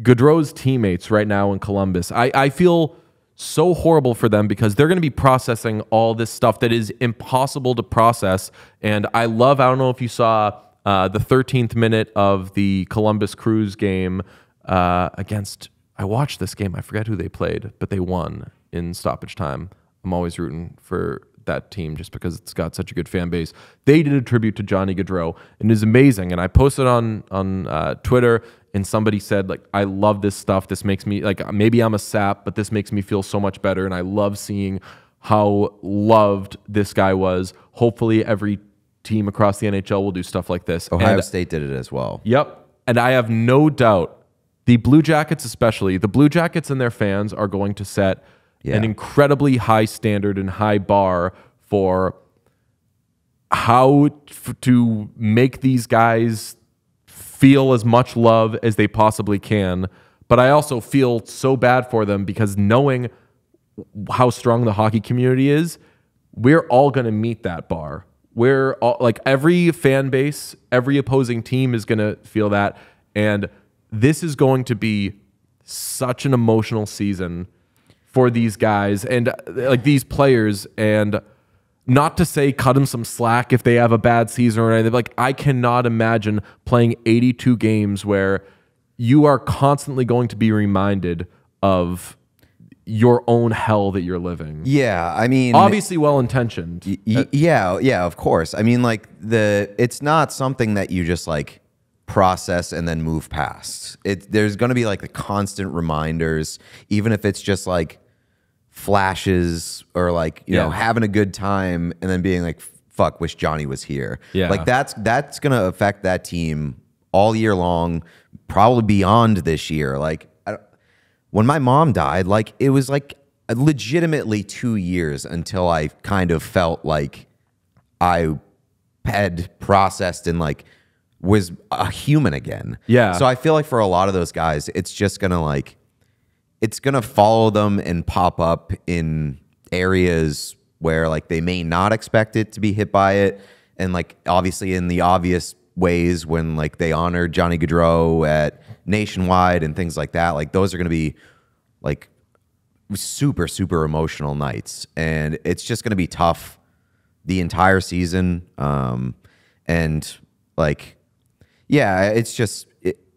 Gaudreau's teammates right now in Columbus, I feel so horrible for them because they're going to be processing all this stuff that is impossible to process. And I don't know if you saw the 13th minute of the Columbus Crews game against, I watched this game. I forget who they played, but they won in stoppage time. I'm always rooting for that team just because it's got such a good fan base. They did a tribute to Johnny Gaudreau, and it is amazing. And I posted on Twitter, and somebody said, like, I love this stuff. This makes me, like, maybe I'm a sap, but this makes me feel so much better. And I love seeing how loved this guy was. Hopefully every team across the NHL will do stuff like this. Ohio State did it as well. Yep. And I have no doubt the Blue Jackets, especially, the Blue Jackets and their fans are going to set an incredibly high standard and high bar for how to make these guys feel as much love as they possibly can. But I also feel so bad for them because knowing how strong the hockey community is, we're all going to meet that bar. We're all, like, every fan base, every opposing team is going to feel that. And this is going to be such an emotional season for these guys and like these players. And not to say cut them some slack if they have a bad season or anything. Like, I cannot imagine playing 82 games where you are constantly going to be reminded of your own hell that you're living. Yeah, I mean, obviously well-intentioned. Yeah, of course. I mean, like, it's not something that you just like process and then move past. There's going to be like the constant reminders, even if it's just like flashes or like, you know, having a good time and then being like, fuck, wish Johnny was here. Yeah. Like, that's going to affect that team all year long, probably beyond this year. Like, when my mom died, like, it was like legitimately 2 years until I kind of felt like I had processed and like was a human again. Yeah. So I feel like for a lot of those guys, it's just gonna like, it's gonna follow them and pop up in areas where like they may not expect it to be hit by it. And like, obviously in the obvious ways when like they honored Johnny Gaudreau at Nationwide and things like that, like those are going to be like super, super emotional nights. And it's just going to be tough the entire season. And like, yeah, it's just,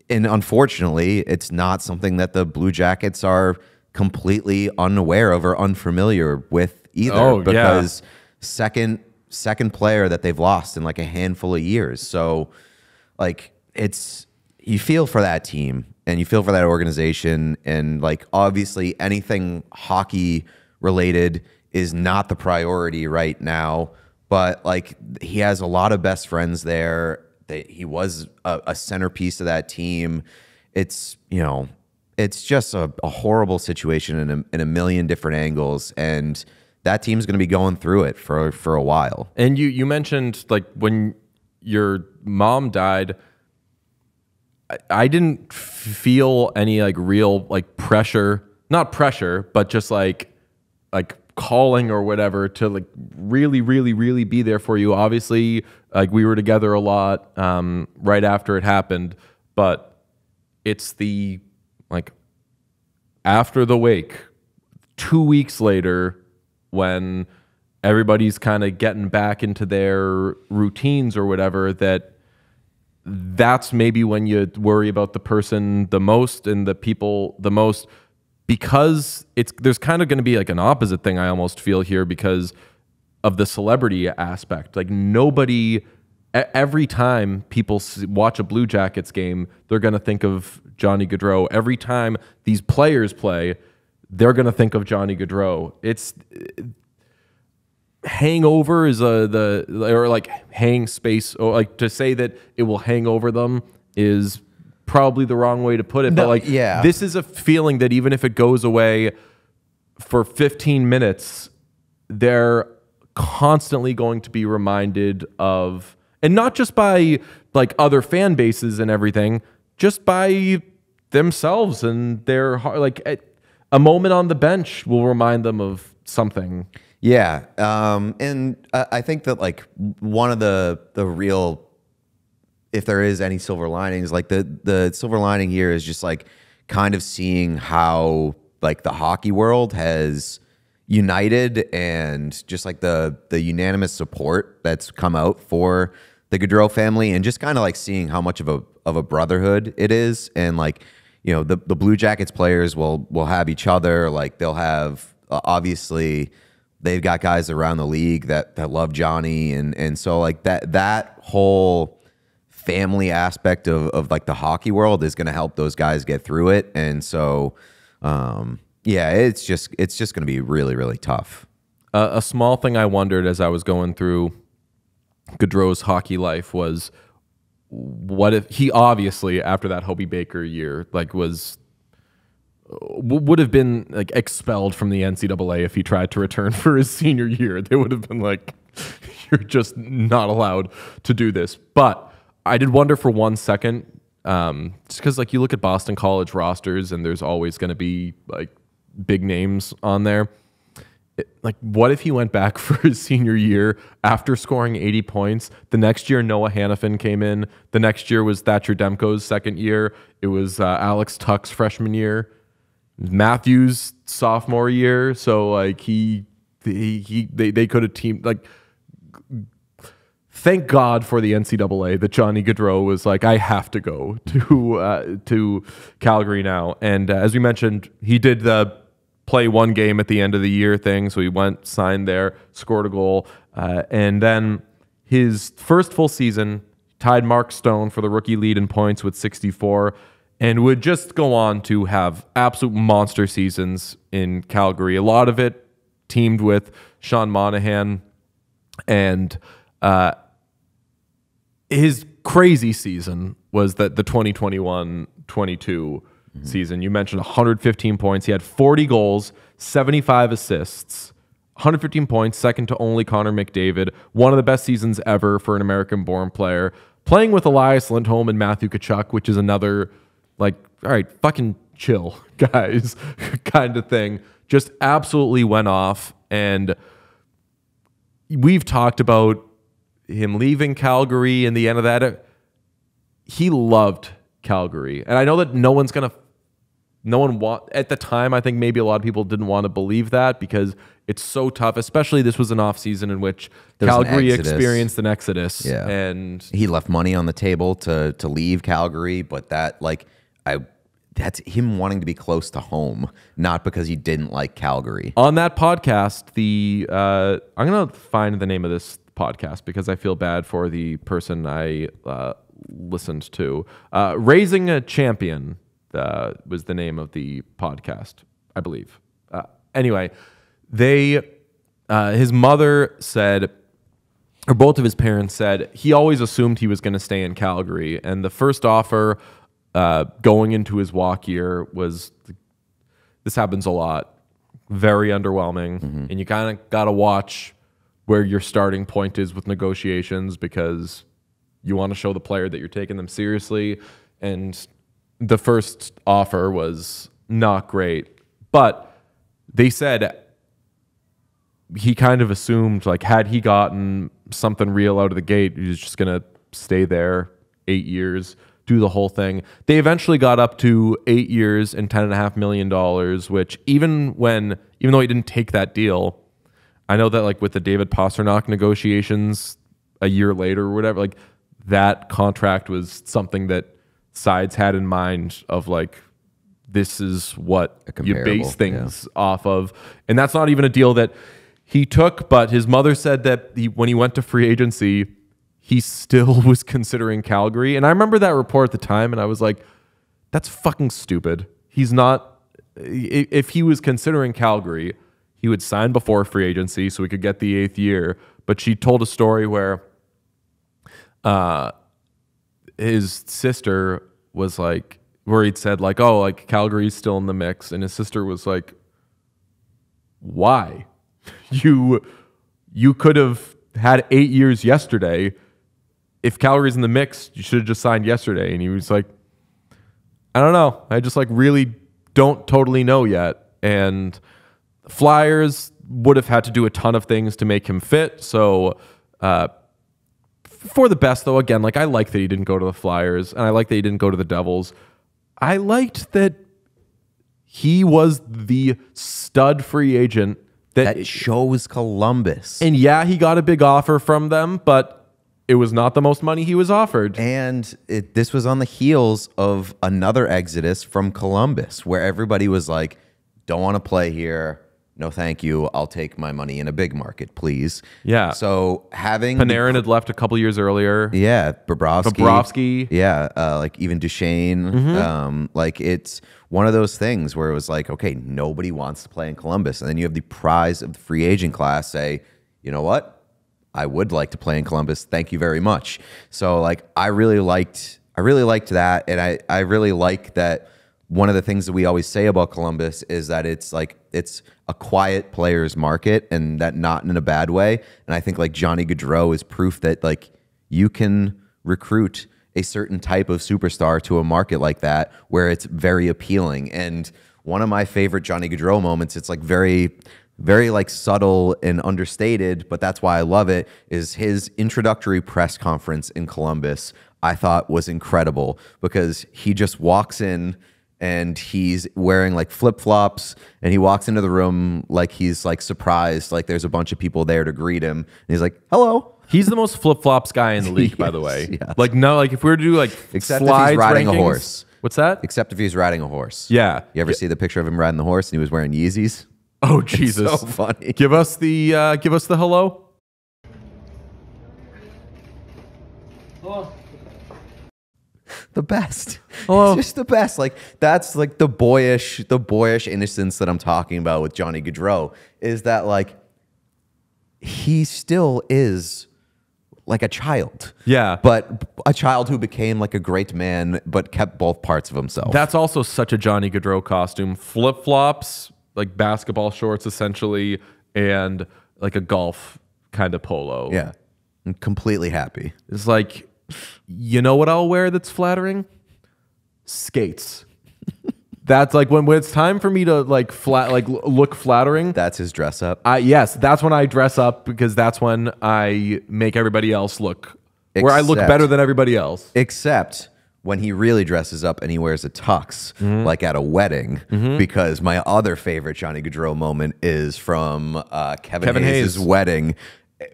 and unfortunately, it's not something that the Blue Jackets are completely unaware of or unfamiliar with either, because second player that they've lost in like a handful of years. So like, you feel for that team and you feel for that organization, and like, obviously anything hockey related is not the priority right now, but like, he has a lot of best friends there. He was a centerpiece of that team. It's, you know, it's just a horrible situation in a million different angles, and that team's going to be going through it for a while. And you mentioned like when your mom died, I didn't feel any like real like pressure, not pressure, but just like calling or whatever to like really, really, really be there for you. Obviously, like we were together a lot right after it happened, but it's the like after the wake, 2 weeks later, when everybody's kind of getting back into their routines or whatever, that's maybe when you worry about the person the most and the people the most, because there's kind of going to be like an opposite thing I almost feel here because of the celebrity aspect. Like nobody, every time people watch a Blue Jackets game, they're going to think of Johnny Gaudreau. Every time these players play, they're going to think of Johnny Gaudreau. It's hangover is or like hang space, or like to say that it will hang over them is probably the wrong way to put it. No, but like, yeah. This is a feeling that even if it goes away for 15 minutes, they're constantly going to be reminded of, and not just by like other fan bases and everything, just by themselves and their like a moment on the bench will remind them of something. Yeah, and I think that like one of the real, if there is any silver linings, like the silver lining here is just like kind of seeing how like the hockey world has united and just like the unanimous support that's come out for the Gaudreau family, and just kind of like seeing how much of a brotherhood it is, and like, you know, the Blue Jackets players will have each other, like they'll have obviously. They've got guys around the league that love Johnny, and so like that whole family aspect of like the hockey world is going to help those guys get through it, and so yeah, it's just going to be really, really tough. A small thing I wondered as I was going through Gaudreau's hockey life was, what if he obviously after that Hobie Baker year like would have been like expelled from the NCAA if he tried to return for his senior year. They would have been like, you're just not allowed to do this. But I did wonder for 1 second, just because like you look at Boston College rosters and there's always going to be like big names on there. Like, what if he went back for his senior year after scoring 80 points? The next year, Noah Hannafin came in. The next year was Thatcher Demko's second year. It was Alex Tuck's freshman year. Matthew's sophomore year, so like they could have teamed. Like, thank God for the NCAA that Johnny Gaudreau was like, I have to go to Calgary now. And as we mentioned, he did the play one game at the end of the year thing, so he went, signed there, scored a goal, and then his first full season tied Mark Stone for the rookie lead in points with 64. And would just go on to have absolute monster seasons in Calgary. A lot of it teamed with Sean Monahan. And his crazy season was the 2021-22 season. You mentioned 115 points. He had 40 goals, 75 assists, 115 points, second to only Connor McDavid. One of the best seasons ever for an American-born player. Playing with Elias Lindholm and Matthew Tkachuk, which is another... like, all right, fucking chill, guys, kind of thing. Just absolutely went off. And we've talked about him leaving Calgary and the end of that. He loved Calgary. And I know that at the time, I think maybe a lot of people didn't want to believe that because it's so tough, especially this was an off season in which Calgary experienced an exodus. Yeah. And he left money on the table to leave Calgary, but that like, that's him wanting to be close to home, not because he didn't like Calgary. On that podcast, I'm going to find the name of this podcast because I feel bad for the person I listened to. Raising a Champion was the name of the podcast, I believe. Anyway, his mother said, or both of his parents said, he always assumed he was going to stay in Calgary. And the first offer going into his walk year was, this happens a lot, very underwhelming. And you kind of got to watch where your starting point is with negotiations because you want to show the player that you're taking them seriously. And the first offer was not great. But they said he kind of assumed, like, had he gotten something real out of the gate, he was just going to stay there 8 years, do the whole thing. They eventually got up to 8 years and $10.5 million, which even though he didn't take that deal, I know that, like, with the David Pastrnak negotiations a year later or whatever, like, that contract was something that sides had in mind of, like, this is what you base things off of. And that's not even a deal that he took, but his mother said that when he went to free agency, he still was considering Calgary. And I remember that report at the time, and I was like, that's fucking stupid. He's not, if he was considering Calgary, he would sign before free agency so he could get the 8th year. But she told a story where his sister was like, where he'd said, like, oh, like, Calgary's still in the mix. And his sister was like, why? You could have had 8 years yesterday. If Calgary's in the mix, you should have just signed yesterday. And he was like, I don't know. I just, like, really don't totally know yet. And Flyers would have had to do a ton of things to make him fit. So for the best, though, again, like, I like that he didn't go to the Flyers, and I like that he didn't go to the Devils. I liked that he was the stud free agent that chose Columbus. And yeah, he got a big offer from them, but it was not the most money he was offered. And this was on the heels of another exodus from Columbus, where everybody was like, don't want to play here. No, thank you. I'll take my money in a big market, please. Yeah. So having Panarin had left a couple years earlier. Yeah, Bobrovsky. Yeah, like even Duchesne. Like, it's one of those things where it was like, okay, nobody wants to play in Columbus, and then you have the prize of the free agent class say, you know what? I would like to play in Columbus. Thank you very much. So, like, I really liked that, and I really like that. One of the things that we always say about Columbus is that it's a quiet players market, and that not in a bad way. And I think, like, Johnny Gaudreau is proof that, like, you can recruit a certain type of superstar to a market like that where it's very appealing. And one of my favorite Johnny Gaudreau moments, it's like very, very, like, subtle and understated, but that's why I love it, is his introductory press conference in Columbus. I thought was incredible, because he just walks in and he's wearing, like, flip-flops, and he walks into the room like he's, like, surprised, like there's a bunch of people there to greet him, and he's like, hello. He's the most flip-flops guy in the league, by the way. Yes. Like, no, like, if we were to do, like, except if he's riding a horse. What's that? Except if he's riding a horse. Yeah. You ever see the picture of him riding the horse and he was wearing Yeezys? Oh, Jesus. It's so funny. Give us the hello. The best. Hello. It's just the best. Like, that's, like, the boyish innocence that I'm talking about with Johnny Gaudreau, is that, like, he still is like a child. Yeah. But a child who became, like, a great man, but kept both parts of himself. That's also such a Johnny Gaudreau costume. Flip-flops, like basketball shorts, essentially, and, like, a golf kind of polo. Yeah. I'm completely happy. It's like, you know what I'll wear that's flattering? Skates. That's like when it's time for me to, like, look flattering. That's his dress up. Yes, that's when I dress up, because that's when I make everybody else look, where I look better than everybody else. Except when he really dresses up and he wears a tux, like at a wedding, because my other favorite Johnny Gaudreau moment is from Kevin Hayes' wedding,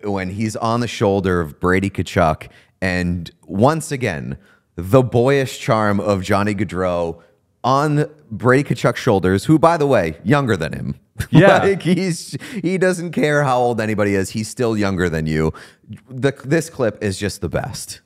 when he's on the shoulder of Brady Tkachuk, and once again, the boyish charm of Johnny Gaudreau on Brady Tkachuk's shoulders, who, by the way, younger than him. Yeah. Like, he doesn't care how old anybody is. He's still younger than you. This clip is just the best.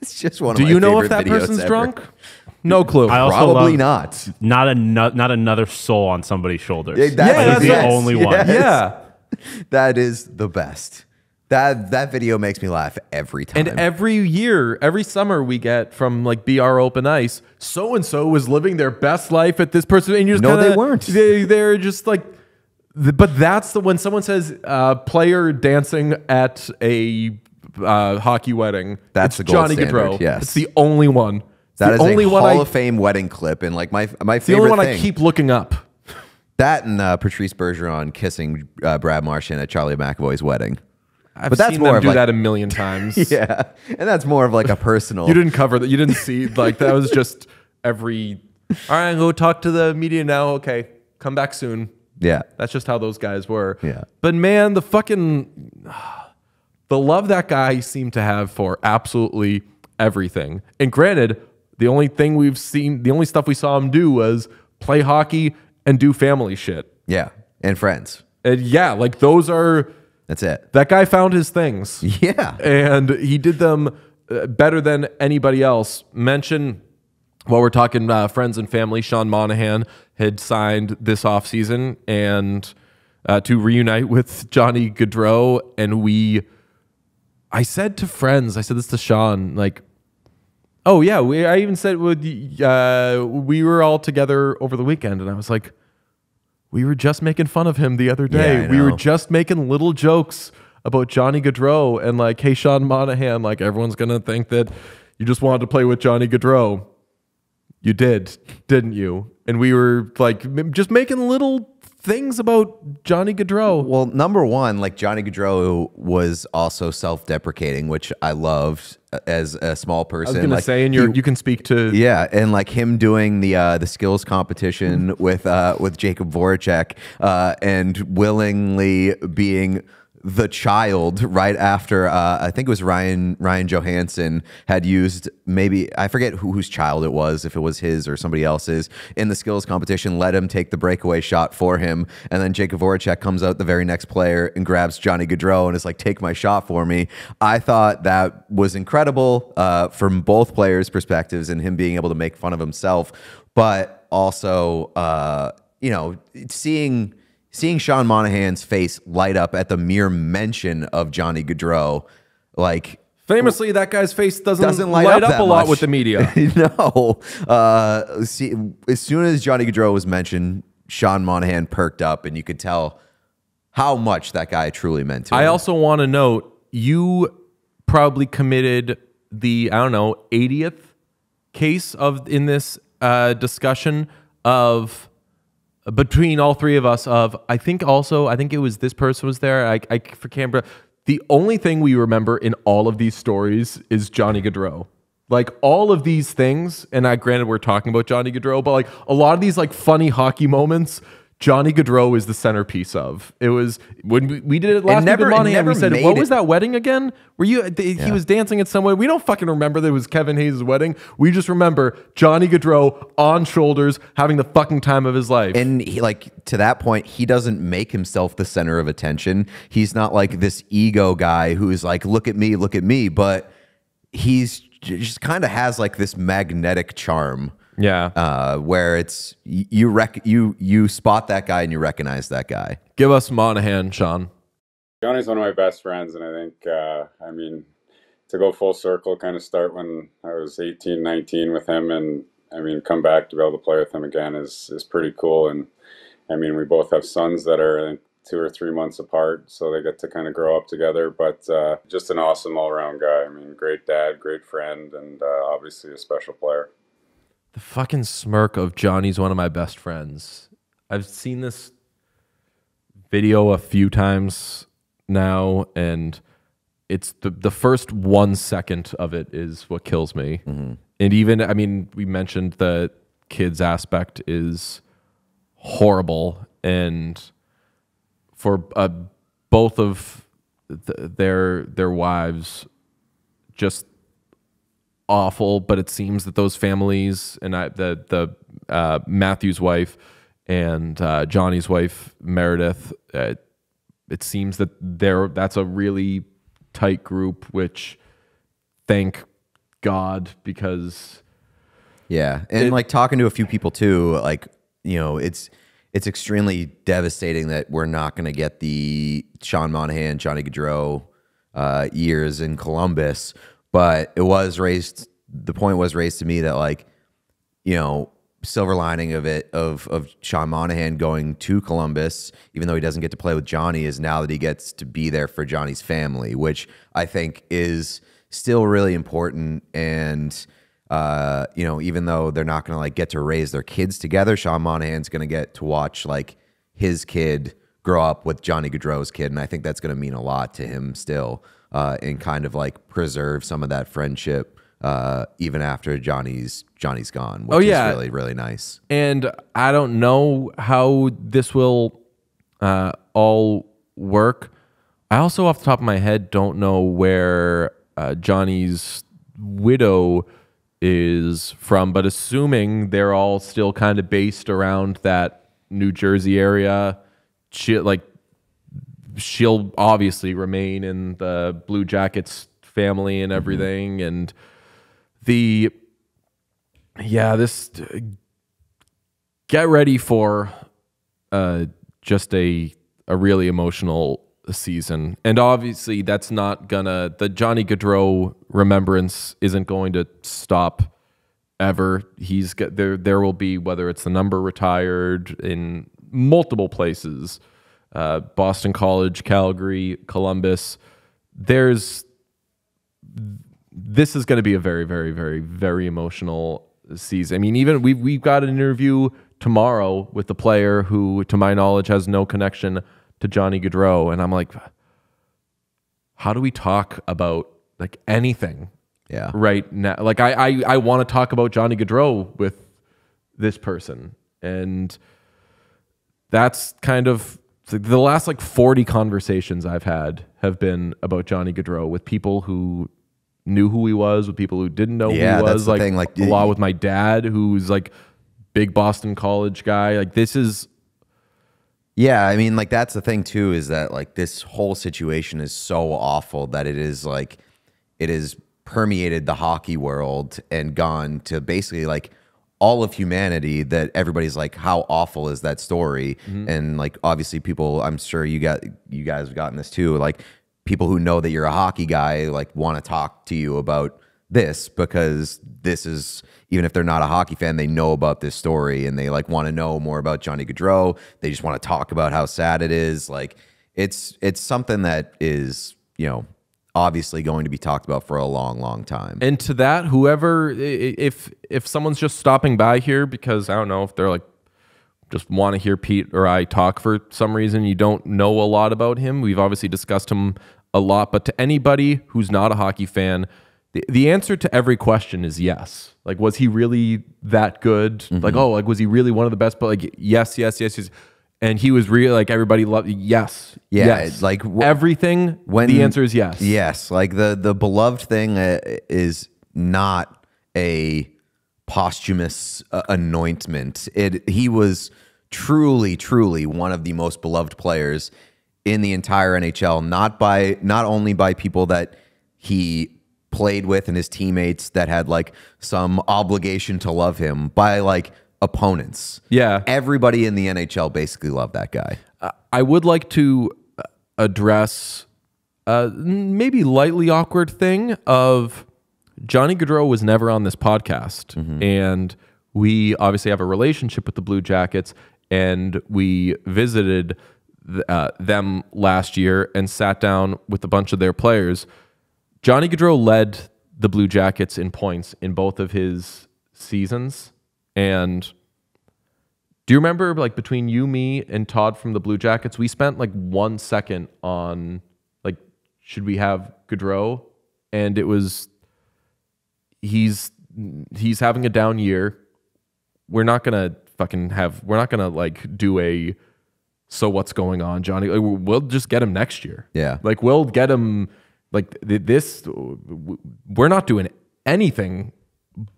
It's just one of my Do you know favorite if that videos person's ever. drunk? No clue. I also Probably love not. not another soul on somebody's shoulders. Yeah, He's the yes, only one. yes. Yeah. That is the best. That video makes me laugh every time. And every year, every summer, we get from like BR Open Ice, so and so was living their best life at this person, and you just they weren't. They're just like, but that's when someone says player dancing at a hockey wedding. That's it's the gold Johnny standard, Gaudreau. yes. It's the only one. That is only a one Hall of Fame wedding clip, and like my the favorite only one thing. I keep looking up. That and Patrice Bergeron kissing Brad Marchand at Charlie McAvoy's wedding. But that's more them do that a million times. Yeah, and that's more of like a personal. You didn't cover that. You didn't see like that was just every. All right, go talk to the media now. Okay, come back soon. Yeah, That's just how those guys were. Yeah. But man, the love that guy seemed to have for absolutely everything. And granted, the only thing we've seen, the only stuff we saw him do was play hockey and do family shit. yeah, and friends. And yeah, like those are. That's it. That guy found his things. Yeah, And he did them better than anybody else. Mention, while we're talking friends and family, Sean Monahan had signed this offseason and to reunite with Johnny Gaudreau. And I said to friends, I said this to Sean, like, oh yeah, I even said we were all together over the weekend. And I was like, we were just making fun of him the other day. Yeah, we were just making little jokes about Johnny Gaudreau and like, hey, Sean Monahan, like everyone's going to think that you just wanted to play with Johnny Gaudreau. You did, didn't you? And we were like just making little things about Johnny Gaudreau. well, number one, like Johnny Gaudreau was also self-deprecating, which I loved as a small person. I was going to like, say, and you can speak to... Yeah, and like him doing the skills competition with Jacob Voracek and willingly being the child right after I think it was Ryan Johansson had used, maybe I forget whose child it was, if it was his or somebody else's, in the skills competition, let him take the breakaway shot for him, and then Jacob Voracek comes out the very next player and grabs Johnny Gaudreau and is like, take my shot for me. I thought that was incredible from both players' perspectives, and him being able to make fun of himself, but also seeing Sean Monahan's face light up at the mere mention of Johnny Gaudreau, like Famously, that guy's face doesn't light up that a lot much with the media. No. As soon as Johnny Gaudreau was mentioned, Sean Monahan perked up, and you could tell how much that guy truly meant to him. I also want to note, you probably committed the, 80th case in this discussion of... between all three of us I think it was this person was there. I for Canberra. The only thing we remember in all of these stories is Johnny Gaudreau. Like all of these things, and granted we're talking about Johnny Gaudreau, but like a lot of these like funny hockey moments, Johnny Gaudreau is the centerpiece of. It was when we did it last week with Monahan. We said, what was that wedding again? He was dancing at someone. We don't fucking remember that it was Kevin Hayes' wedding. We just remember Johnny Gaudreau on shoulders having the fucking time of his life. And he, like, to that point, he doesn't make himself the center of attention. He's not like this ego guy who is like, look at me, but he's just kind of has like this magnetic charm. Yeah. Where it's you spot that guy and you recognize that guy. Give us Monahan, Sean. Johnny's one of my best friends, and I think, to go full circle, kind of start when I was 18, 19 with him, and come back to be able to play with him again is pretty cool. And we both have sons that are, I think, 2 or 3 months apart, so they get to kind of grow up together. But just an awesome all-around guy. Great dad, great friend, and obviously a special player. The fucking smirk of Johnny's one of my best friends. I've seen this video a few times now, and it's the first 1 second of it is what kills me. Mm-hmm. And even, we mentioned the kids aspect is horrible, and for both of their wives, just awful. But it seems that those families and the Matthew's wife and Johnny's wife Meredith, it seems that that's a really tight group, which thank God, because and like talking to a few people too, like, it's extremely devastating that we're not going to get the Sean Monahan, Johnny Gaudreau years in Columbus, but the point was raised to me that, like, you know, silver lining of it, of Sean Monahan going to Columbus, even though he doesn't get to play with Johnny, is now that he gets to be there for Johnny's family, which I think is still really important. And, you know, even though they're not going to like get to raise their kids together, Sean Monahan's going to get to watch like his kid grow up with Johnny Gaudreau's kid. And I think that's going to mean a lot to him still, and kind of like preserve some of that friendship, even after Johnny's gone, which is really, really nice. And I don't know how this will all work. I also, off the top of my head, don't know where Johnny's widow is from, but assuming they're all still kind of based around that New Jersey area, she'll obviously remain in the Blue Jackets family and everything. And get ready for just a really emotional season. And obviously that's not gonna, the Johnny Gaudreau remembrance isn't going to stop ever. He's got there will be, whether it's the number retired in multiple places, Boston College, Calgary, Columbus, this is going to be a very, very, very, very emotional season. I mean, even we've got an interview tomorrow with the player who, to my knowledge, has no connection to Johnny Gaudreau, and I'm like, how do we talk about like anything? Yeah. Right now, like I want to talk about Johnny Gaudreau with this person, and that's kind of the last like 40 conversations I've had have been about Johnny Gaudreau with people who knew who he was, with people who didn't know who he was. That's the like thing, like a lot with my dad, who's like big Boston College guy. Like this is. Yeah, I mean, like that's the thing too, is that like this whole situation is so awful that it is permeated the hockey world and gone to basically like all of humanity, that everybody's like, how awful is that story? And like obviously people, I'm sure you guys have gotten this too, like people who know that you're a hockey guy like want to talk to you about this, because this is, even if they're not a hockey fan, they know about this story and they like want to know more about Johnny Gaudreau. They just want to talk about how sad it is. Like it's something that is, you know, obviously going to be talked about for a long, long time. And to that, whoever, if someone's just stopping by here because, I don't know, if they're like, just want to hear Pete or I talk for some reason, you don't know a lot about him. We've obviously discussed him a lot, but to anybody who's not a hockey fan, the answer to every question is yes. Like, was he really that good? Like, oh, like, was he really one of the best? But like, yes. And he was really, like, everybody loved, yes. Yeah, yes. like everything, the answer is yes. Yes, like the beloved thing is not a posthumous anointment. He was truly one of the most beloved players in the entire NHL, not only by people that he played with and his teammates that had like some obligation to love him, by like opponents. Yeah. Everybody in the NHL basically loved that guy. I would like to address maybe lightly awkward thing of Johnny Gaudreau was never on this podcast. And we obviously have a relationship with the Blue Jackets, and we visited them last year and sat down with a bunch of their players. Johnny Gaudreau led the Blue Jackets in points in both of his seasons. And do you remember, like, between you, me, and Todd from the Blue Jackets, we spent like 1 second on, like, should we have Gaudreau? And it was, he's having a down year. We're not gonna like do a, so what's going on, Johnny? Like, we'll just get him next year. Yeah. Like, we'll get him. Like this, we're not doing anything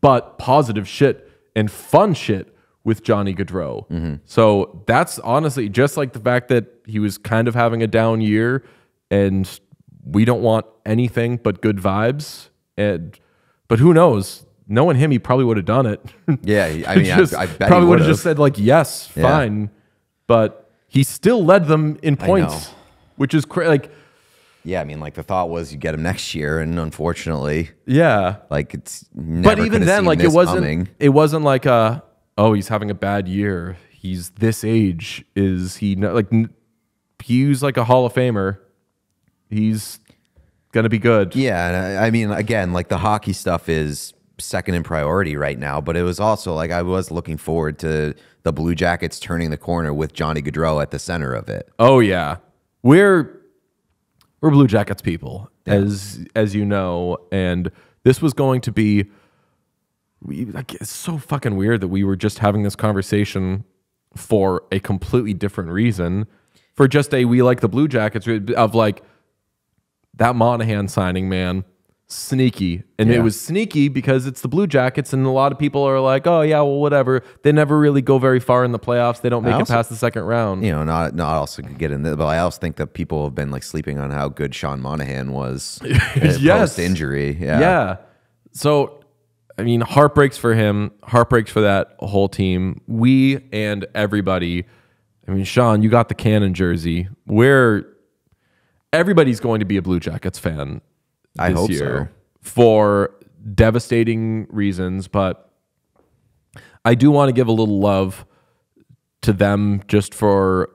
but positive shit and fun shit with Johnny Gaudreau. So that's honestly just like the fact that he was kind of having a down year, and we don't want anything but good vibes. But who knows? Knowing him, he probably would have done it. Yeah, I mean, I bet probably he would have just said like, yes, fine. But he still led them in points, which is like. Yeah, I mean, like the thought was you get him next year, and unfortunately, Yeah. like it's never. But even coulda then, seen like this coming. it wasn't like oh, he's having a bad year. He's this age. Is he not, like he's like a Hall of Famer. He's gonna be good. Yeah, and I mean, again, like the hockey stuff is second in priority right now, but it was also like I was looking forward to the Blue Jackets turning the corner with Johnny Gaudreau at the center of it. Oh yeah, we're Blue Jackets people, as you know, and this was going to be. Like, it's so fucking weird that we were just having this conversation for a completely different reason, for just we like the Blue Jackets of like that Monahan signing, man. Sneaky. And it was sneaky because it's the Blue Jackets, and a lot of people are like, oh yeah, well, whatever. They never really go very far in the playoffs. They don't make it past the second round. You know, not also could get in there, but I also think that people have been like sleeping on how good Sean Monahan was post injury. Yeah. So I mean, heartbreaks for him, heartbreaks for that whole team. We and everybody. I mean, Sean, you got the Cannon jersey. Everybody's going to be a Blue Jackets fan I this hope year so. for devastating reasons, but I do want to give a little love to them just for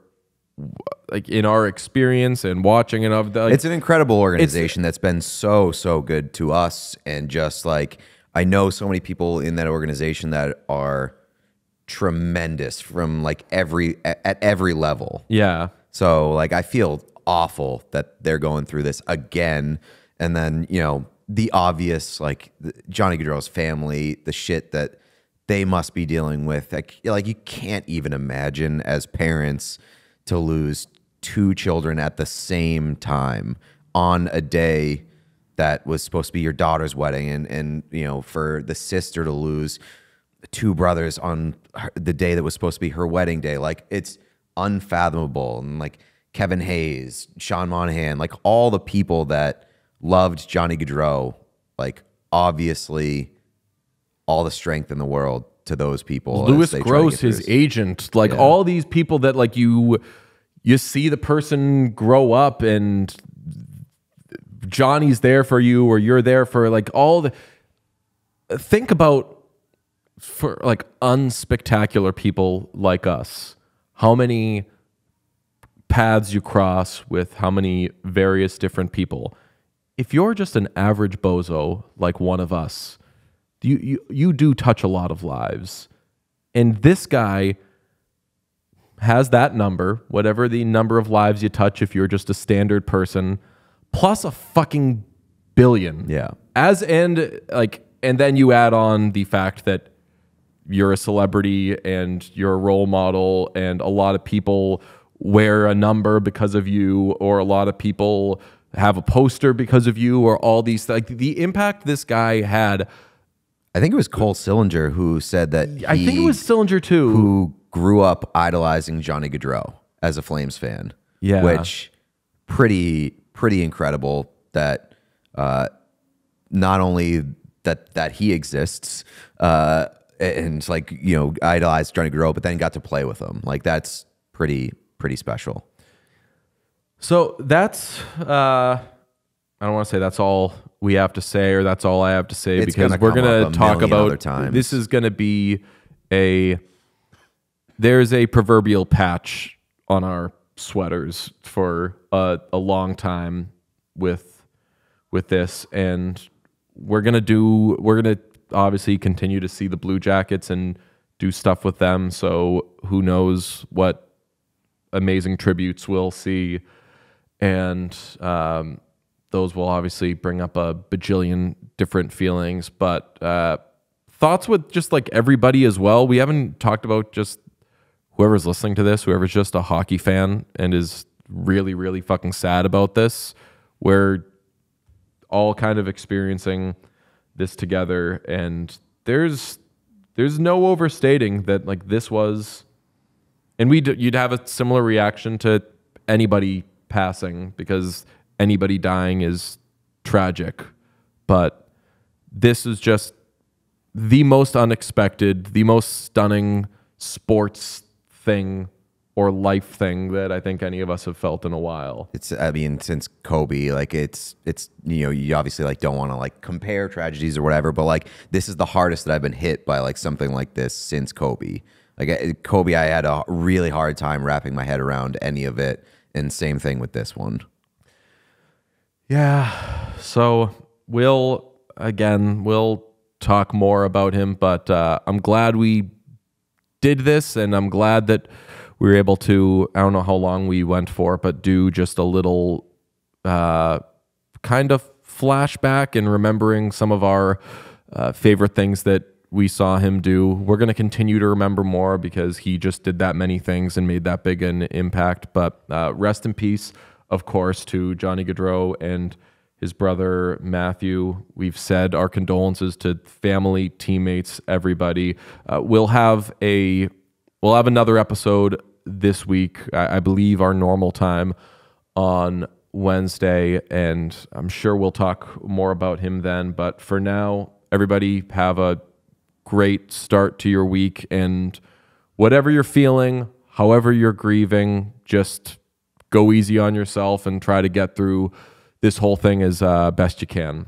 like in our experience and watching it of the. It's an incredible organization that's been so good to us, and just like I know so many people in that organization that are tremendous from like at every level. Yeah. So like I feel awful that they're going through this again. And then, you know, the obvious, like Johnny Gaudreau's family, the shit that they must be dealing with. Like you can't even imagine as parents to lose two children at the same time on a day that was supposed to be your daughter's wedding. And you know, for the sister to lose two brothers on the day that was supposed to be her wedding day. Like it's unfathomable. And like Kevin Hayes, Sean Monahan, like all the people that loved Johnny Gaudreau, like obviously all the strength in the world to those people. Lewis Gross, his agent, like all these people that like you see the person grow up, and Johnny's there for you, or you're there for like all the. Think about for like unspectacular people like us, how many paths you cross with how many various different people. If you're just an average bozo like one of us, you do touch a lot of lives. And this guy has that number, whatever the number of lives you touch if you're just a standard person, plus a fucking billion. Yeah. And then you add on the fact that you're a celebrity and you're a role model, and a lot of people wear a number because of you, or a lot of people have a poster because of you, or all these like the impact this guy had. I think it was Cole Sillinger who said that I think it was Sillinger too, who grew up idolizing Johnny Gaudreau as a Flames fan. Yeah, which pretty incredible that not only that he exists and like, you know, idolized Johnny Gaudreau, but then got to play with him. Like that's pretty special. So that's I don't want to say that's all we have to say, or that's all I have to say, because we're going to talk about this is going to be there's a proverbial patch on our sweaters for a long time with this, and we're going to obviously continue to see the Blue Jackets and do stuff with them. So who knows what amazing tributes we'll see. And those will obviously bring up a bajillion different feelings. But thoughts with just like everybody as well. We haven't talked about just whoever's listening to this, whoever's just a hockey fan and is really, really fucking sad about this. We're all kind of experiencing this together. And there's no overstating that like this was... And you'd have a similar reaction to anybody passing, because anybody dying is tragic. But this is just the most unexpected, the most stunning sports thing or life thing that I think any of us have felt in a while. I mean, since Kobe, like it's you obviously like don't want to like compare tragedies or whatever, but like this is the hardest that I've been hit by like something like this since Kobe. Like Kobe, I had a really hard time wrapping my head around any of it, and same thing with this one. Yeah, so we'll talk more about him, but I'm glad we did this, and I'm glad that we were able to, I don't know how long we went for, but do just a little kind of flashback and remembering some of our favorite things that we saw him do. We're going to continue to remember more because he just did that many things and made that big an impact. But rest in peace, of course, to Johnny Gaudreau and his brother Matthew. We've said our condolences to family, teammates, everybody. We'll have another episode this week, I believe our normal time on Wednesday, and I'm sure we'll talk more about him then. But for now, everybody have a great start to your week, and whatever you're feeling, however you're grieving, just go easy on yourself and try to get through this whole thing as best you can.